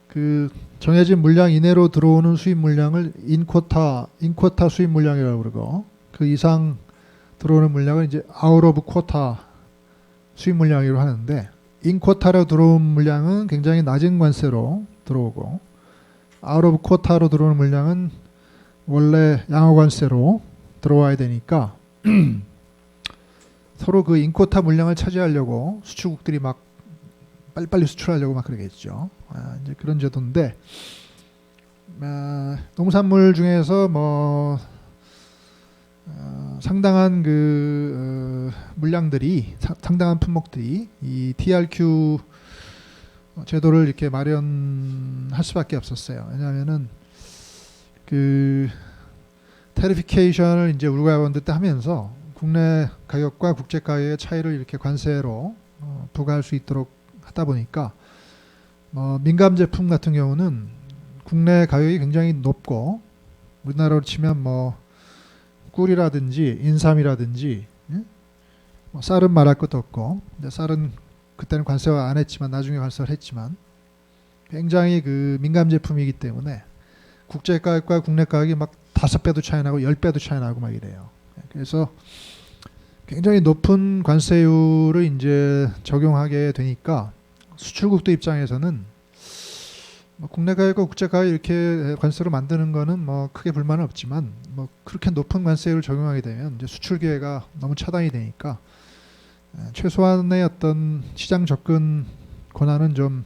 그 정해진 물량 이내로 들어오는 수입 물량을 인쿼타 수입 물량이라고 그러고, 그 이상 들어오는 물량을 이제 아웃 오브 쿼타 수입 물량이라고 하는데, 인쿼타로 들어온 물량은 굉장히 낮은 관세로 들어오고, 아웃 오브 쿼타로 들어오는 물량은 원래 양호 관세로 들어와야 되니까 서로 그 인쿼타 물량을 차지하려고 수출국들이 막 빨리빨리 수출하려고 막 그러겠죠. 이제 그런 제도인데, 농산물 중에서 뭐 상당한 그 물량들이, 상당한 품목들이 이 TRQ 제도를 이렇게 마련할 수밖에 없었어요. 왜냐하면은 그 테리피케이션을 이제 우루과이 때 하면서 국내 가격과 국제 가격의 차이를 이렇게 관세로 부과할 수 있도록 하다 보니까 뭐 민감 제품 같은 경우는 국내 가격이 굉장히 높고, 우리나라로 치면 뭐 꿀이라든지 인삼이라든지, 뭐 쌀은 말할 것도 없고, 근데 쌀은 그때는 관세화 안 했지만 나중에 관세를 했지만 굉장히 그 민감 제품이기 때문에 국제 가격과 국내 가격이 막 5배도 차이 나고 10배도 차이 나고 막 이래요. 그래서 굉장히 높은 관세율을 이제 적용하게 되니까 수출국들 입장에서는 뭐 국내 가격과 국제 가격 이렇게 관세로 만드는 거는 뭐 크게 불만은 없지만, 뭐 그렇게 높은 관세율을 적용하게 되면 이제 수출 기회가 너무 차단이 되니까 최소한의 어떤 시장 접근 권한은 좀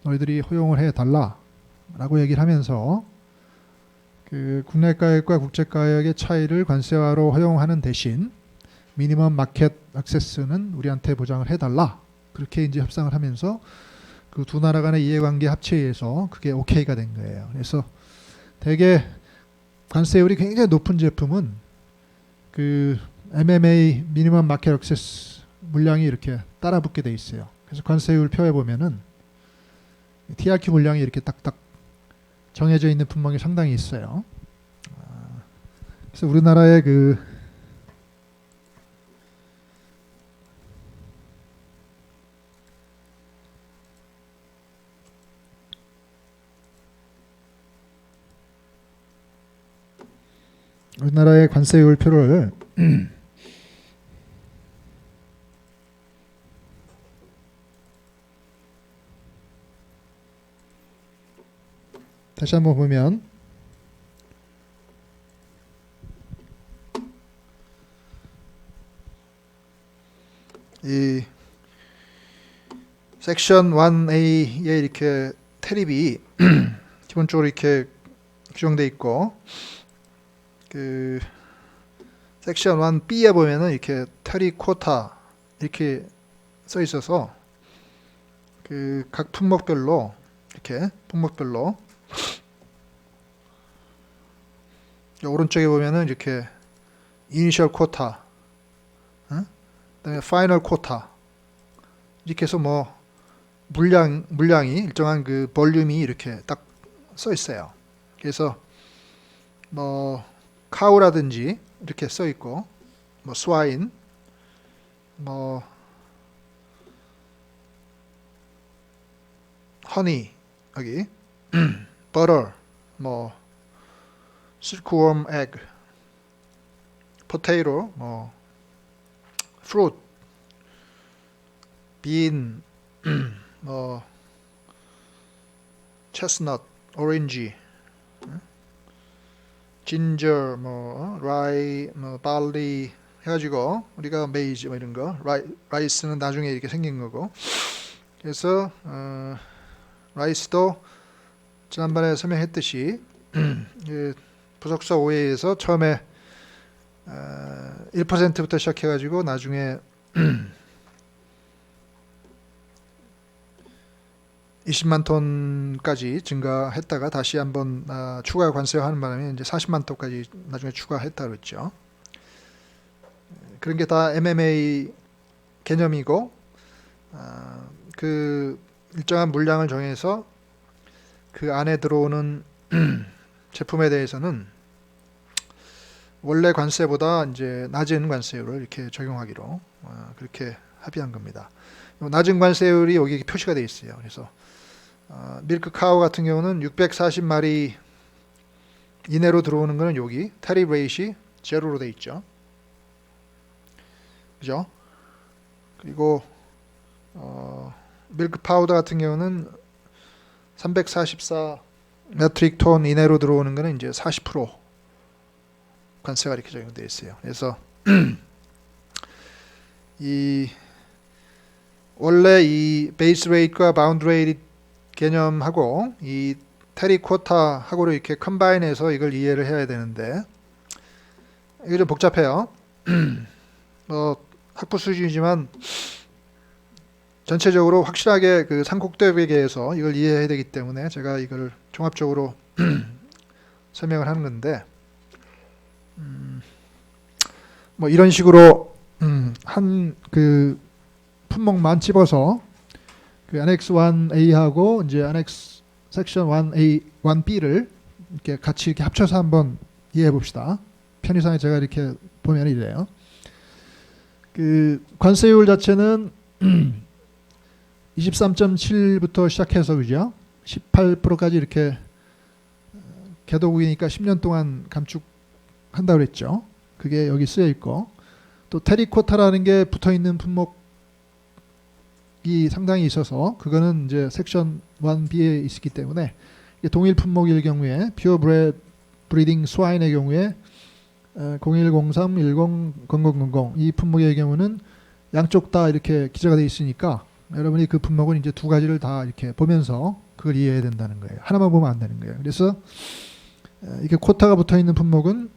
너희들이 허용을 해 달라라고 얘기를 하면서, 그 국내 가격과 국제 가격의 차이를 관세화로 허용하는 대신 미니멈 마켓 액세스는 우리한테 보장을 해달라, 그렇게 이제 협상을 하면서 그 두 나라 간의 이해관계 합치에 의해서 그게 오케이가 된 거예요. 그래서 대개 관세율이 굉장히 높은 제품은 그 MMA 미니멈 마켓 액세스 물량이 이렇게 따라 붙게 돼 있어요. 그래서 관세율 표에 보면은 TRQ 물량이 이렇게 딱딱 정해져 있는 품목이 상당히 있어요. 그래서 우리나라의 그 우리나라의 관세율표를 다시 한번 보면 이 섹션 1A에 이렇게 테립이 기본적으로 이렇게 규정돼 있고, 그 섹션 1B에 보면은 이렇게 테리 쿼타 이렇게 써 있어서 그 각 품목별로 이렇게 품목별로 오른쪽에 보면은 이렇게 이니셜 쿼타, 그다음에 파이널 쿼타 이렇게 해서 뭐 물량이 일정한 그 볼륨이 이렇게 딱 써 있어요. 그래서 뭐 카우라든지 이렇게 써 있고, 뭐 스와인, 뭐 허니 여기 버터, 뭐 실크웜 에그, 포테이토, 뭐 프루트, 빈, 뭐 체스넛, 오렌지, 진저, 뭐 라이, 뭐 발리 해가지고 우리가 메이즈 뭐 이런 거, 라이스는 나중에 이렇게 생긴 거고. 그래서 라이스도 지난번에 설명했듯이 부속사 오해에서 처음에 1%부터 시작해가지고 나중에 20만 톤까지 증가했다가 다시 한번 추가 관세하는 바람에 이제 40만 톤까지 나중에 추가했다 그랬죠. 그런 게 다 MMA 개념이고, 그 일정한 물량을 정해서 그 안에 들어오는 제품에 대해서는 원래 관세보다 이제 낮은 관세율을 이렇게 적용하기로 그렇게 합의한 겁니다. 낮은 관세율이 여기 표시가 되어 있어요. 그래서 밀크 카우 같은 경우는 640마리 이내로 들어오는 거는 여기 테리프 레이시 제로로 되어 있죠. 그죠? 그리고 밀크 파우더 같은 경우는 344 메트릭 톤 이내로 들어오는 거는 이제 40% 관세가 이렇게 적용되어 있어요. 그래서 이 원래 이 베이스 레이트와 바운드 레이트 개념하고 이 테리 쿼타하고를 이렇게 컴바인해서 이걸 이해를 해야 되는데 이게 좀 복잡해요. 학부 수준이지만 전체적으로 확실하게 그 상국대백에서 이걸 이해해야 되기 때문에 제가 이걸 종합적으로 설명을 하는 건데, 뭐 이런 식으로 한 그 품목만 집어서 그 Annex 1A하고 이제 Annex Section 1A, 1B를 이렇게 같이 이렇게 합쳐서 한번 이해해 봅시다. 편의상에 제가 이렇게 보면 이래요. 그 관세율 자체는 23.7부터 시작해서 그죠? 18%까지 이렇게 개도국이니까 10년 동안 감축한다 그랬죠. 그게 여기 쓰여 있고, 또 테리코타라는 게 붙어 있는 품목이 상당히 있어서 그거는 이제 섹션 1B에 있기 때문에 동일 품목일 경우에 퓨어 브리딩 스와인의 경우에 0103, 10, 0000 이 품목의 경우는 양쪽 다 이렇게 기재가 되어 있으니까 여러분이 그 품목은 이제 두 가지를 다 이렇게 보면서 그걸 이해해야 된다는 거예요. 하나만 보면 안 되는 거예요. 그래서 이게 쿼타가 붙어 있는 품목은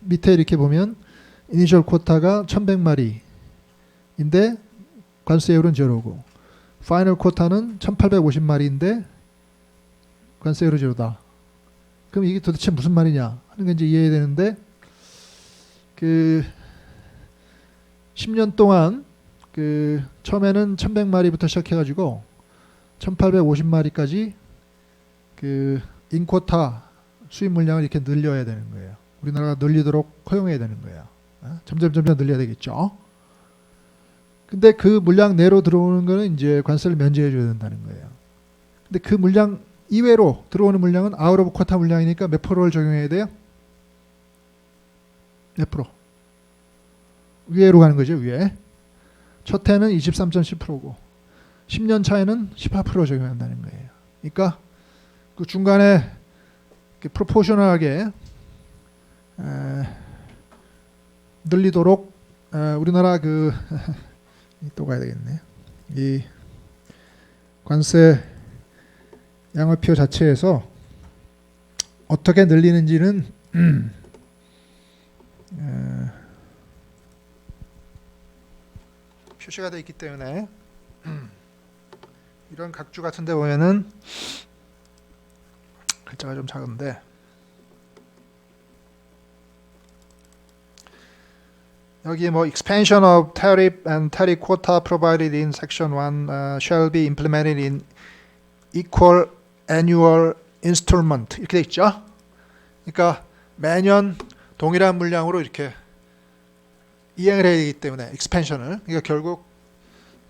밑에 이렇게 보면 이니셜 쿼타가 1100마리인데 관세율은 제로고, 파이널 쿼타는 1850마리인데 관세율은 제로다. 그럼 이게 도대체 무슨 말이냐 하는 게 이제 이해해야 되는데, 그 10년 동안 그 처음에는 1100마리부터 시작해가지고 1850마리까지 그 인쿼타 수입 물량을 이렇게 늘려야 되는 거예요. 우리나라가 늘리도록 허용해야 되는 거예요. 점점 늘려야 되겠죠. 근데 그 물량 내로 들어오는 거는 이제 관세를 면제해 줘야 된다는 거예요. 근데 그 물량 이외로 들어오는 물량은 아웃 오브 쿼타 물량이니까 몇 프로를 적용해야 돼요? 몇 프로? 위로 가는 거죠, 위에. 첫 해는 23.10%고 10년 차에는 18% 적용한다는 거예요. 그러니까 그 중간에 프로포셔널하게 늘리도록 우리나라 그 또 가야 되겠네. 이 관세 양화표 자체에서 어떻게 늘리는지는 표시가 되어 있기 때문에 이런 각주 같은 데 보면은 글자가 좀 작은데 여기 뭐 expansion of tariff and tariff quota provided in section 1 shall be implemented in equal annual installment 이렇게 돼 있죠. 그러니까 매년 동일한 물량으로 이렇게 이행을 해야 되기 때문에 expansion을 그러니까 결국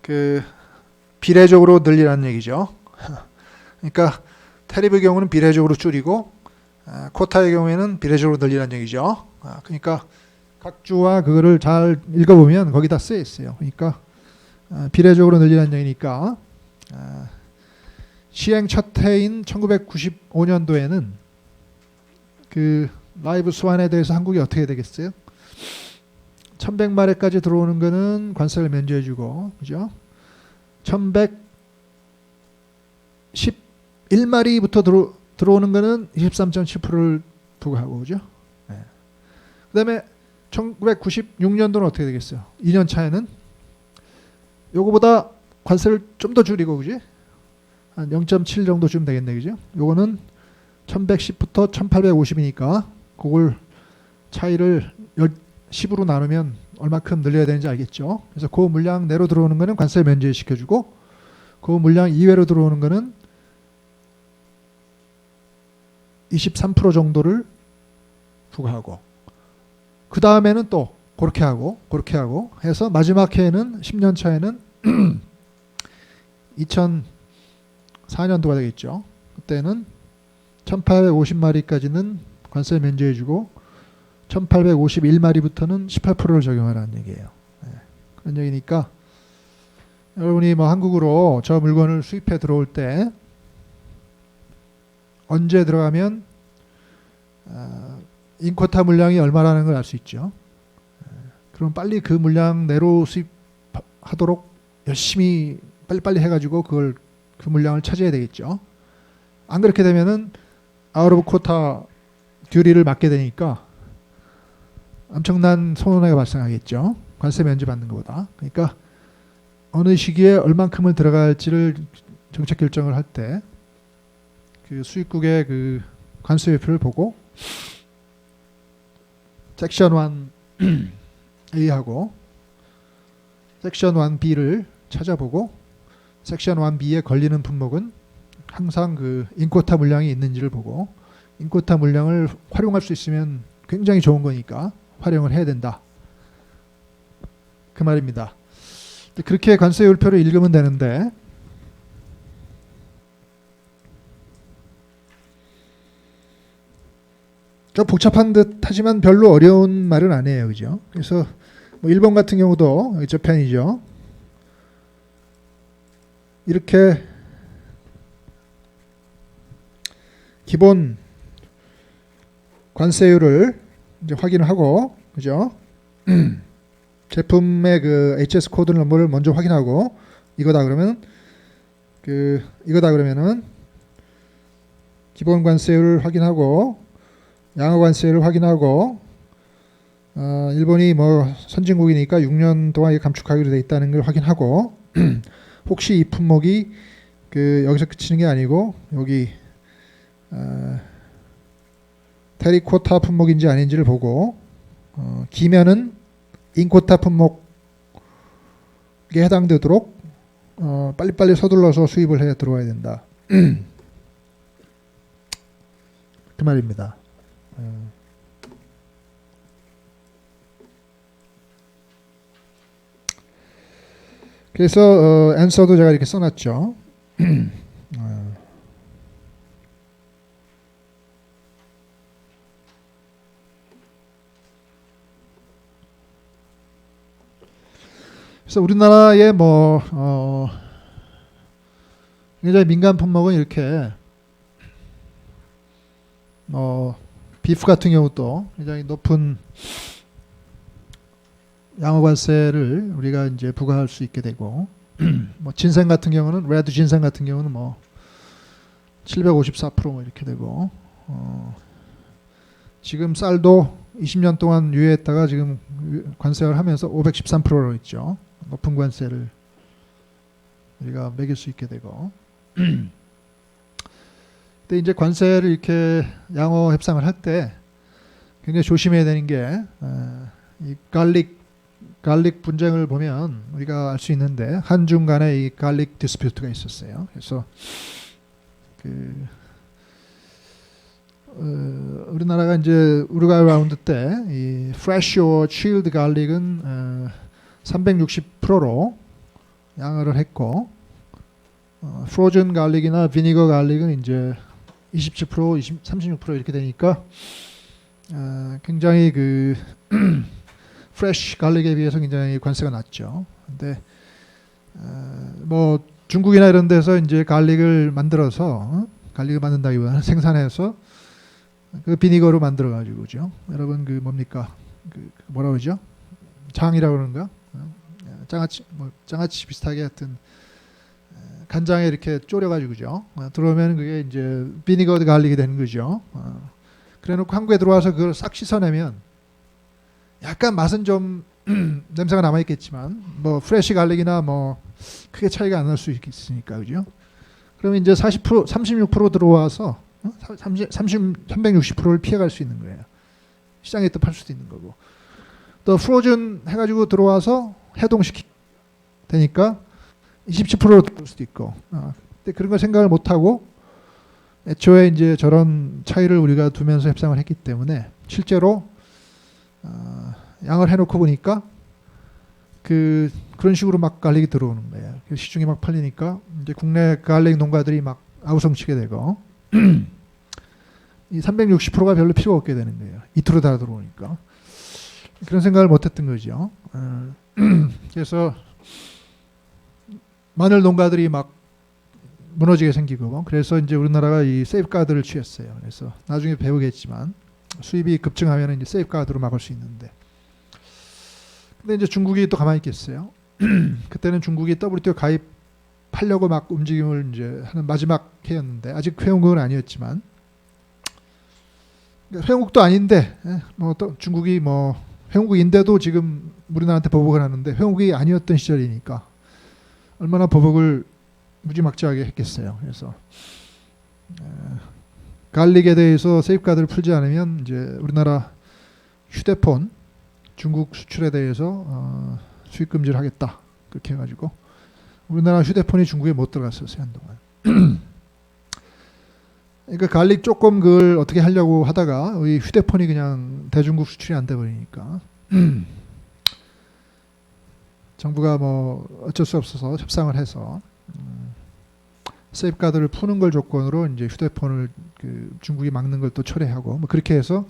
그 비례적으로 늘리라는 얘기죠. 그러니까 테리프의 경우는 비례적으로 줄이고 쿼타의 경우에는 비례적으로 늘리라는 얘기죠. 그러니까 각주와 그거를 잘 읽어보면 거기다 쓰여 있어요. 그러니까 비례적으로 늘리라는 얘기니까 시행 첫 해인 1995년도에는 그 라이브 스완에 대해서 한국이 어떻게 되겠어요? 1100마리까지 들어오는 거는 관세를 면제해주고, 그죠? 1111마리부터 들어오는 거는 23.7%를 부과하고, 그죠? 네. 그 다음에 1996년도는 어떻게 되겠어요? 2년 차에는 요거보다 관세를 좀 더 줄이고, 그지? 한 0.7 정도 주면 되겠네, 그죠? 요거는 1110부터 1850이니까 그걸 차이를 10으로 나누면 얼마큼 늘려야 되는지 알겠죠? 그래서 그 물량 내로 들어오는 거는 관세 면제시켜주고 그 물량 이외로 들어오는 거는 23% 정도를 부과하고 그 다음에는 또 그렇게 하고 해서 마지막 해에는 10년 차에는 2004년도가 되겠죠. 그때는 1850마리까지는 관세 면제해주고 1851마리부터는 18%를 적용하라는 얘기예요. 네. 그런 얘기니까 여러분이 뭐 한국으로 저 물건을 수입해 들어올 때 언제 들어가면 인코타 물량이 얼마라는 걸 알 수 있죠. 그럼 빨리 그 물량 내로 수입하도록 열심히 빨리빨리 해가지고 그 물량을 차지해야 되겠죠. 안 그렇게 되면은 아웃 오브 코타 듀리를 맞게 되니까 엄청난 손해가 발생하겠죠. 관세 면제 받는 것보다. 그러니까 어느 시기에 얼만큼을 들어갈지를 정책 결정을 할 때 그 수입국의 그 관세표를 보고 섹션 1A하고 섹션 1B를 찾아보고 섹션 1B에 걸리는 품목은 항상 그 인코타 물량이 있는지를 보고 인코타 물량을 활용할 수 있으면 굉장히 좋은 거니까 활용을 해야 된다. 그 말입니다. 그렇게 관세율표를 읽으면 되는데 좀 복잡한 듯 하지만 별로 어려운 말은 아니에요. 그죠? 그래서 뭐 일본 같은 경우도 저 편이죠. 이렇게 기본 관세율을 이제 확인을 하고, 그죠? 제품의 그 HS 코드 넘버를 먼저 확인하고 이거다 그러면은 기본 관세율을 확인하고 양화 관세율을 확인하고 일본이 뭐 선진국이니까 6년 동안 감축하기로 돼 있다는 걸 확인하고 혹시 이 품목이 그 여기서 그치는 게 아니고 여기 테리코타 품목인지 아닌지를 보고 기면은 인코타 품목에 해당되도록 빨리빨리 서둘러서 수입을 해 들어와야 된다. 그 말입니다. 그래서 앤서도 제가 이렇게 써놨죠. 그래서 우리나라의 굉장히 민간 품목은 이렇게 비프 같은 경우도 굉장히 높은 양호관세를 우리가 이제 부과할 수 있게 되고 진생 같은 경우는 레드 진생 같은 경우는 754% 이렇게 되고 지금 쌀도 20년 동안 유예했다가 지금 관세를 하면서 513%로 있죠. 높은 관세를 우리가 매길 수 있게 되고 근데 이제 관세를 이렇게 양호 협상을 할 때 굉장히 조심해야 되는 게 이 갈릭 분쟁을 보면 우리가 알 수 있는데 한중 간에 이 갈릭 디스퓨트가 있었어요. 그래서 우리나라가 이제 우루과이 라운드 때 이 fresh or chilled 갈릭은 360%로 양호를 했고 프로즌 갈릭이나 비니거 갈릭은 이제 27%, 36% 이렇게 되니까 굉장히 그 프레쉬 갈릭에 비해서 굉장히 관세가 낮죠. 근데 중국이나 이런 데서 이제 갈릭을 만들어서 갈릭을 만든다기보다는 생산해서 그 비니거로 만들어 가지고죠. 여러분 그 뭡니까? 뭐라 그러죠? 장이라고 그러는가? 장아찌 비슷하게 하여튼 간장에 이렇게 졸여 가지고죠. 들어오면 그게 이제 비니거 갈릭이 되는 거죠. 그래놓고 한국에 들어와서 그걸 싹 씻어내면 약간 맛은 좀 냄새가 남아 있겠지만 프레시 갈릭이나 크게 차이가 안 날 수 있으니까 그죠? 그러면 이제 40%, 36% 들어와서 360%를 피해갈 수 있는 거예요. 시장에 또 팔 수도 있는 거고. 또 프로즌 해가지고 들어와서 해동시키 되니까 27%로 들어올 수도 있고. 근데 그런 걸 생각을 못 하고 애초에 이제 저런 차이를 우리가 두면서 협상을 했기 때문에 실제로 양을 해놓고 보니까 그런 식으로 막 갈릭이 들어오는 거예요. 시중에 막 팔리니까 이제 국내 갈릭 농가들이 막 아우성치게 되고 이 360%가 별로 필요가 없게 되는 거예요. 이틀로 다 들어오니까. 그런 생각을 못했던 거죠. 그래서 마늘 농가들이 막 무너지게 생기고 그래서 이제 우리나라가 이 세이프가드를 취했어요. 그래서 나중에 배우겠지만 수입이 급증하면 이제 세이프가드로 막을 수 있는데 근데 이제 중국이 또 가만히 있겠어요. 그때는 중국이 WTO 가입하려고 막 움직임을 이제 하는 마지막 해였는데 아직 회원국은 아니었지만 회원국도 아닌데 또 중국이 회원국인데도 지금 우리나라한테 보복을 하는데 회원국이 아니었던 시절이니까 얼마나 보복을 무지막지하게 했겠어요. 그래서 갈릭에 대해서 세이프가드를 풀지 않으면 이제 우리나라 휴대폰 중국 수출에 대해서 수입 금지를 하겠다 그렇게 해가지고 우리나라 휴대폰이 중국에 못 들어갔었어요 한동안. 그러니까 갈릭 조금 그걸 어떻게 하려고 하다가 우리 휴대폰이 그냥 대중국 수출이 안 돼 버리니까 정부가 어쩔 수 없어서 협상을 해서 세이프가드를 푸는 걸 조건으로 이제 휴대폰을 중국이 막는 걸 또 철회하고 그렇게 해서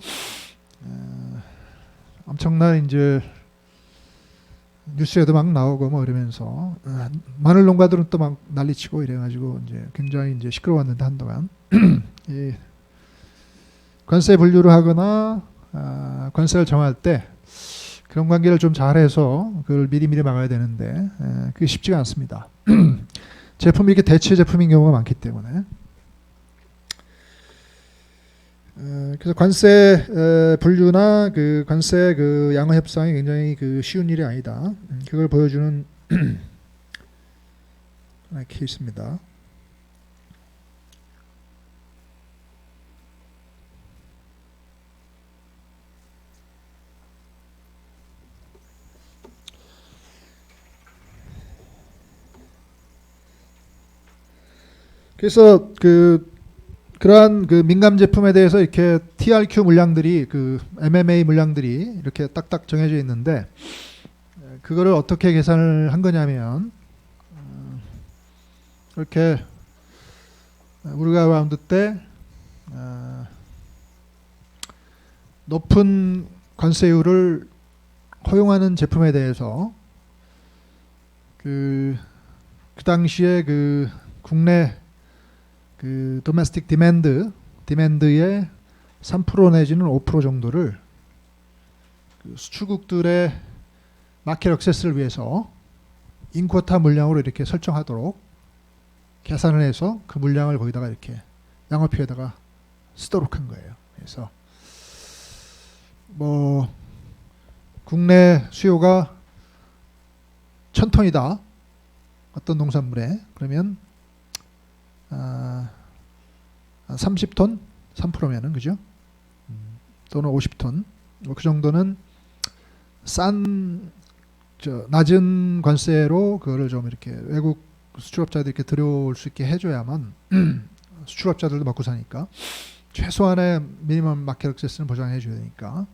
엄청난 이제 뉴스에도 막 나오고 이러면서 마늘 농가들은 또 막 난리치고 이래가지고 이제 굉장히 이제 시끄러웠는데 한동안 이 관세 분류를 하거나 관세를 정할 때 그런 관계를 좀 잘해서 그걸 미리미리 막아야 되는데 그게 쉽지가 않습니다. 제품이 이렇게 대체 제품인 경우가 많기 때문에 그래서 관세 분류나 그 관세 양호 협상이 굉장히 쉬운 일이 아니다. 그걸 보여주는 케이스입니다. 그래서 그러한 민감 제품에 대해서 이렇게 TRQ 물량들이 MMA 물량들이 이렇게 딱딱 정해져 있는데 그거를 어떻게 계산을 한 거냐면 이렇게 우루과이 라운드 때 높은 관세율을 허용하는 제품에 대해서 그 당시에 그 국내 그 도메스틱 디맨드의 3% 내지는 5% 정도를 그 수출국들의 마켓 액세스를 위해서 인쿼타 물량으로 이렇게 설정하도록 계산을 해서 그 물량을 거기다가 이렇게 양어표에다가 쓰도록 한 거예요. 그래서 뭐 국내 수요가 1000톤이다. 어떤 농산물에 그러면 30톤 3%면은 그죠? 또는 50톤 뭐 그 정도는 낮은 관세로 그거를 좀 이렇게 외국 수출업자들이 이렇게 들여올 수 있게 해줘야만 수출업자들도 먹고 사니까 최소한의 미니멈 마켓 액세스는 보장해 줘야 되니까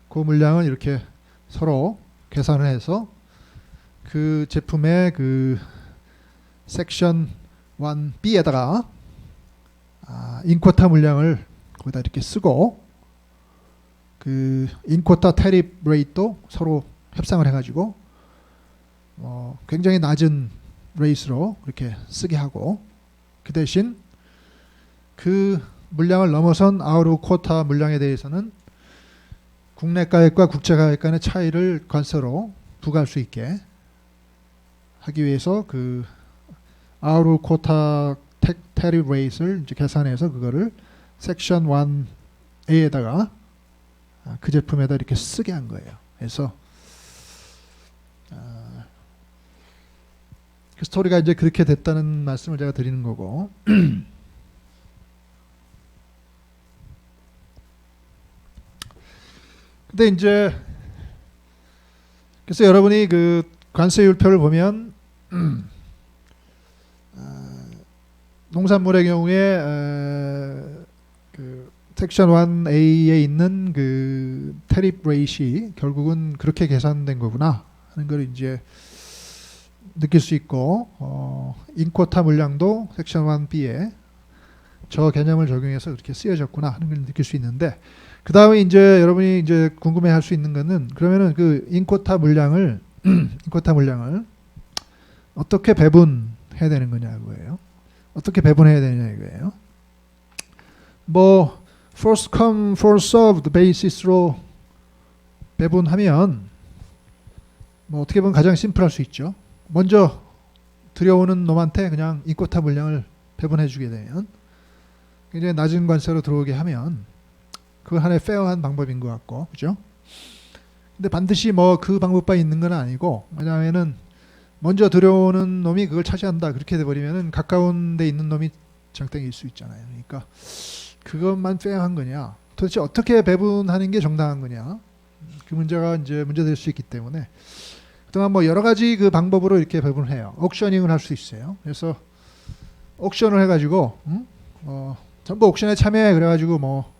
그 물량을 이렇게 서로 계산을 해서 그 제품의 그 섹션 1B에다가 인쿼타 물량을 거기다 이렇게 쓰고 그 인쿼타 테립 레이트도 서로 협상을 해가지고 굉장히 낮은 레이스로 이렇게 쓰게 하고 그 대신 그 물량을 넘어선 아웃 오브 쿼타 물량에 대해서는 국내 가격과 국제 가격 간의 차이를 관세로 부과할 수 있게 하기 위해서 그 아웃 오브 쿼타 테립 레이스를 이제 계산해서 그거를 섹션 1A에다가 그 제품에다 이렇게 쓰게 한 거예요. 그래서 그 스토리가 이제 그렇게 됐다는 말씀을 제가 드리는 거고. 근데 이제 그래서 여러분이 그 관세율표를 보면 농산물의 경우에 그 섹션 1A에 있는 그 테립 레이시 결국은 그렇게 계산된 거구나 하는 걸 이제 느낄 수 있고 인쿼타 물량도 섹션 1B에 저 개념을 적용해서 그렇게 쓰여졌구나 하는 걸 느낄 수 있는데 그 다음에 이제 여러분이 이제 궁금해할 수 있는 거는 그러면은 그 인쿼타 물량을 어떻게 배분해야 되는 거냐고예요. 어떻게 배분해야 되느냐 이거예요. 뭐 first come first served basis로 배분하면 뭐 어떻게 보면 가장 심플할 수 있죠. 먼저 들여오는 놈한테 그냥 인쿼타 물량을 배분해 주게 되면 굉장히 낮은 관세로 들어오게 하면 그거 하나의 페어한 방법인 것 같고 그죠? 근데 반드시 뭐 그 방법만 있는 건 아니고 왜냐하면은 먼저 들여오는 놈이 그걸 차지한다 그렇게 돼버리면은 가까운 데 있는 놈이 장땡일 수 있잖아요. 그러니까 그것만 페어한 거냐 도대체 어떻게 배분하는 게 정당한 거냐 그 문제가 이제 문제될 수 있기 때문에 그동안 뭐 여러 가지 그 방법으로 이렇게 배분을 해요. 옥셔닝을 할 수 있어요. 그래서 옥션을 해가지고 전부 옥션에 참여해 그래가지고 뭐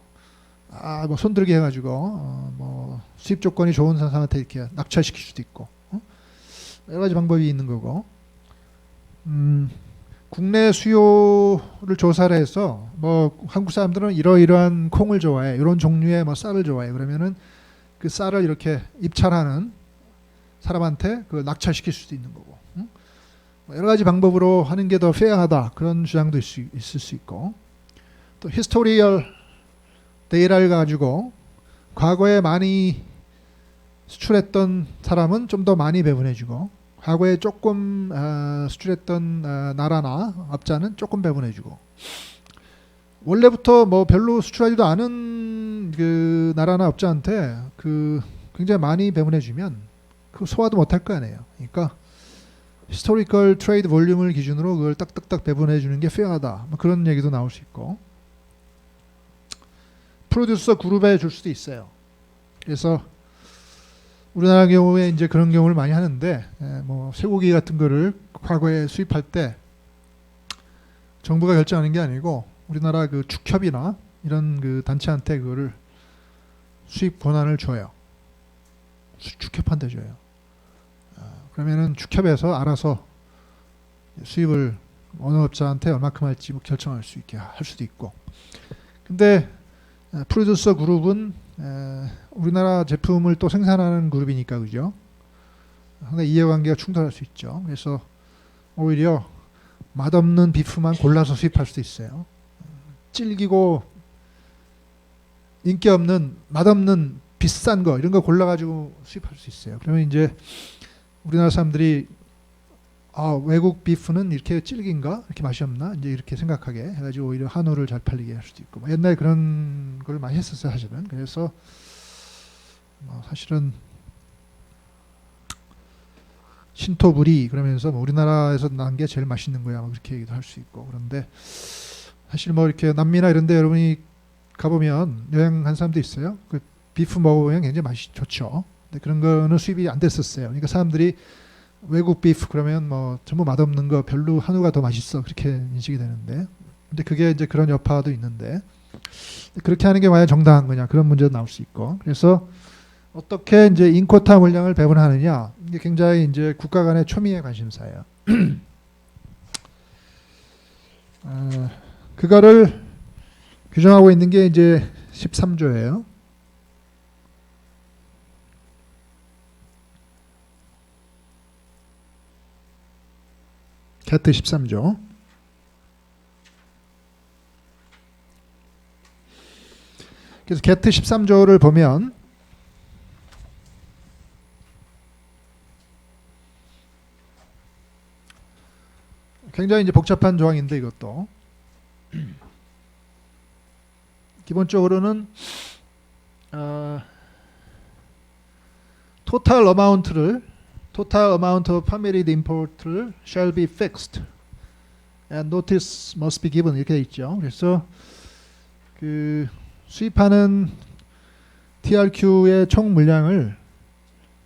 손들기 해가지고 뭐 수입 조건이 좋은 사람한테 이렇게 낙찰시킬 수도 있고 여러 가지 방법이 있는 거고 국내 수요를 조사를 해서 뭐 한국 사람들은 이러이러한 콩을 좋아해 이런 종류의 뭐 쌀을 좋아해 그러면은 그 쌀을 이렇게 입찰하는 사람한테 그 낙찰시킬 수도 있는 거고 여러 가지 방법으로 하는 게 더 페어하다 그런 주장도 있을 수 있고 또 히스토리얼 데이터를 가지고 과거에 많이 수출했던 사람은 좀 더 많이 배분해주고 과거에 조금 수출했던 나라나 업자는 조금 배분해주고 원래부터 뭐 별로 수출하지도 않은 그 나라나 업자한테 그 굉장히 많이 배분해주면 그 소화도 못할 거 아니에요. 그러니까 히스토리컬 트레이드 볼륨을 기준으로 그걸 딱딱딱 배분해주는 게 페어하다 뭐 그런 얘기도 나올 수 있고 프로듀서 그룹에 줄 수도 있어요. 그래서 우리나라 경우에 이제 그런 경우를 많이 하는데 뭐 쇠고기 같은 거를 과거에 수입할 때 정부가 결정하는 게 아니고 우리나라 그 축협이나 이런 그 단체한테 그거를 수입 권한을 줘요. 축협한테 줘요. 그러면은 축협에서 알아서 수입을 어느 업자한테 얼마큼 할지 뭐 결정할 수 있게 할 수도 있고. 근데 프로듀서 그룹은 우리나라 제품을 또 생산하는 그룹이니까 그죠? 상당히 이해관계가 충돌할 수 있죠. 그래서 오히려 맛없는 비프만 골라서 수입할 수도 있어요. 질기고 인기 없는 맛없는 비싼 거 이런 거 골라가지고 수입할 수 있어요. 그러면 이제 우리나라 사람들이 외국 비프는 이렇게 질긴가? 이렇게 맛이 없나? 이제 이렇게 생각하게 해가지고 오히려 한우를 잘 팔리게 할 수도 있고. 옛날에 그런 걸 많이 했었어요, 사실은. 그래서 사실은 신토부리 그러면서 우리나라에서 난 게 제일 맛있는 거야, 그렇게 얘기도 할 수 있고. 그런데 사실 이렇게 남미나 이런데 여러분이 가보면 여행한 사람도 있어요. 그 비프 먹어보면 굉장히 맛이 좋죠. 근데 그런 거는 수입이 안 됐었어요. 그러니까 사람들이 외국 비프 그러면 전부 맛없는 거 별로 한우가 더 맛있어 그렇게 인식이 되는데, 근데 그게 이제 그런 여파도 있는데 그렇게 하는 게 과연 정당한 거냐 그런 문제도 나올 수 있고. 그래서 어떻게 이제 인코타 물량을 배분하느냐 이게 굉장히 이제 국가 간의 초미의 관심사예요. 그거를 규정하고 있는 게 이제 13조예요. 개트 13조. 그래서 개트 13조를 보면 굉장히 이제 복잡한 조항인데 이것도 기본적으로는 total amount of permitted import를 shall be fixed and notice must be given 이렇게 돼 있죠. 그래서 그 수입하는 TRQ의 총 물량을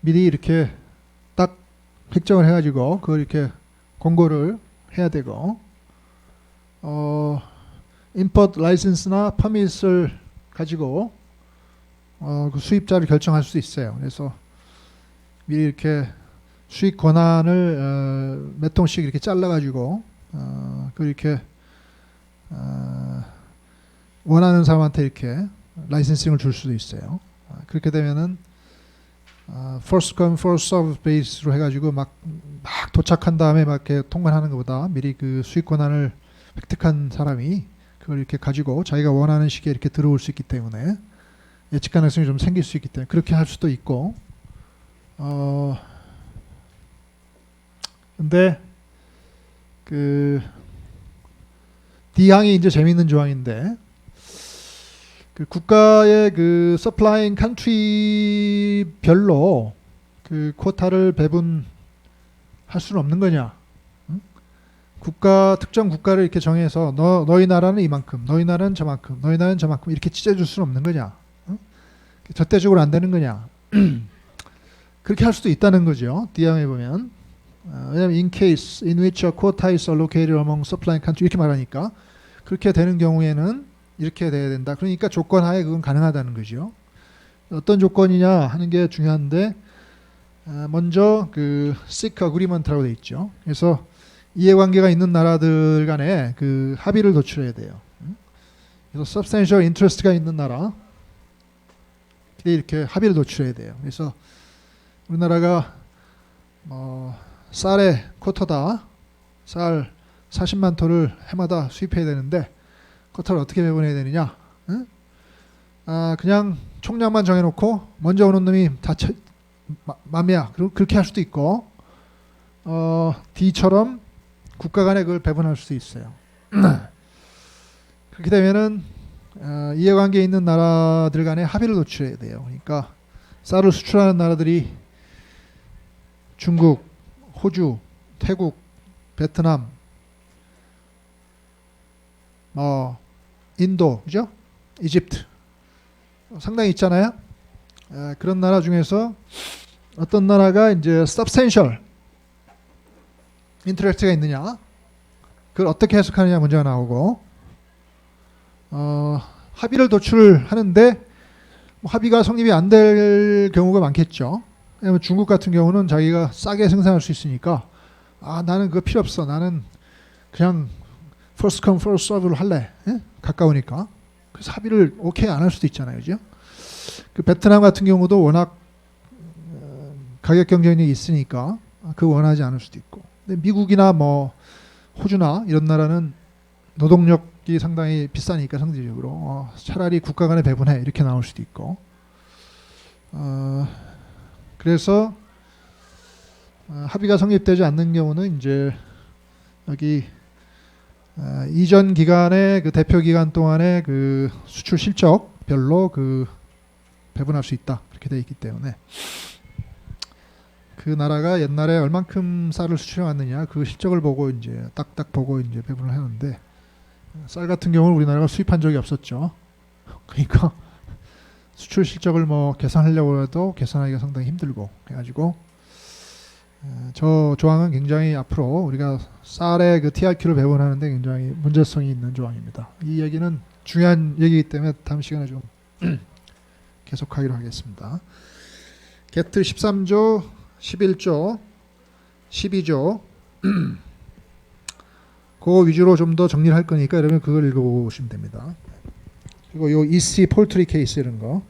미리 이렇게 딱 획정을 해가지고 그걸 이렇게 공고를 해야 되고, import license나 permit을 가지고 그 수입자를 결정할 수 있어요. 그래서 미리 이렇게 수익 권한을 몇 통씩 이렇게 잘라가지고 그 이렇게 원하는 사람한테 이렇게 라이센싱을 줄 수도 있어요. 그렇게 되면은 first come first serve 베이스로 해가지고 막 도착한 다음에 막 이렇게 통관하는 것보다 미리 그 수익 권한을 획득한 사람이 그걸 이렇게 가지고 자기가 원하는 시기에 이렇게 들어올 수 있기 때문에 예측 가능성이 좀 생길 수 있기 때문에 그렇게 할 수도 있고. 근데 그 D항이 이제 재미있는 조항인데 그 국가의 그 서플라잉 컨트리별로 그 쿼타를 배분할 수는 없는 거냐? 응? 특정 국가를 이렇게 정해서 너희 나라는 이만큼, 너희 나라는 저만큼, 너희 나라는 저만큼 이렇게 찢어줄 수는 없는 거냐? 응? 절대적으로 안 되는 거냐? 그렇게 할 수도 있다는 거죠. D항에 보면. 왜냐하면 in case in which a quota is allocated among supplying country 이렇게 말하니까 그렇게 되는 경우에는 이렇게 돼야 된다. 그러니까 조건하에 그건 가능하다는 거죠. 어떤 조건이냐 하는 게 중요한데 먼저 그 seek agreement라고 돼 있죠. 그래서 이해관계가 있는 나라들 간에 그 합의를 도출해야 돼요. 그래서 substantial interest가 있는 나라 이렇게 합의를 도출해야 돼요. 그래서 우리나라가 쌀의 쿼터다. 쌀 40만 톤을 해마다 수입해야 되는데 쿼터를 어떻게 배분해야 되느냐? 응? 그냥 총량만 정해놓고 먼저 오는 놈이 다 맘이야. 그렇게 할 수도 있고 D처럼 국가 간에 그걸 배분할 수도 있어요. 그렇게 되면은 이해관계에 있는 나라들 간에 합의를 도출해야 돼요. 그러니까 쌀을 수출하는 나라들이 중국, 호주, 태국, 베트남, 인도, 그죠? 이집트 상당히 있잖아요. 그런 나라 중에서 어떤 나라가 이제 substantial interest가 있느냐, 그걸 어떻게 해석하느냐 문제가 나오고, 합의를 도출하는데 합의가 성립이 안 될 경우가 많겠죠. 왜냐면 중국 같은 경우는 자기가 싸게 생산할 수 있으니까 나는 그거 필요 없어. 나는 그냥 first come first serve로 할래. 예? 가까우니까. 그래서 합의를 오케이 안 할 수도 있잖아요. 그죠? 그 베트남 같은 경우도 워낙 가격 경쟁력이 있으니까 그 원하지 않을 수도 있고. 근데 미국이나 뭐 호주나 이런 나라는 노동력이 상당히 비싸니까 상대적으로 차라리 국가 간에 배분해 이렇게 나올 수도 있고. 그래서 합의가 성립되지 않는 경우는 이제 여기 이전 기간의 그 대표 기간 동안의 그 수출 실적별로 그 배분할 수 있다 이렇게 돼 있기 때문에 그 나라가 옛날에 얼만큼 쌀을 수출해 왔느냐 그 실적을 보고 이제 딱딱 보고 이제 배분을 하는데 쌀 같은 경우는 우리나라가 수입한 적이 없었죠. 그러니까 수출 실적을 뭐 계산하려고 해도 계산하기가 상당히 힘들고 해가지고 저 조항은 굉장히 앞으로 우리가 쌀의 그 TRQ를 배분하는데 굉장히 문제성이 있는 조항입니다. 이 얘기는 중요한 얘기이기 때문에 다음 시간에 좀 계속하기로 하겠습니다. 게트 13조, 11조, 12조 그 위주로 좀 더 정리를 할 거니까 여러분 그걸 읽어보시면 됩니다. 그리고 요 EC 폴트리 케이스 이런 거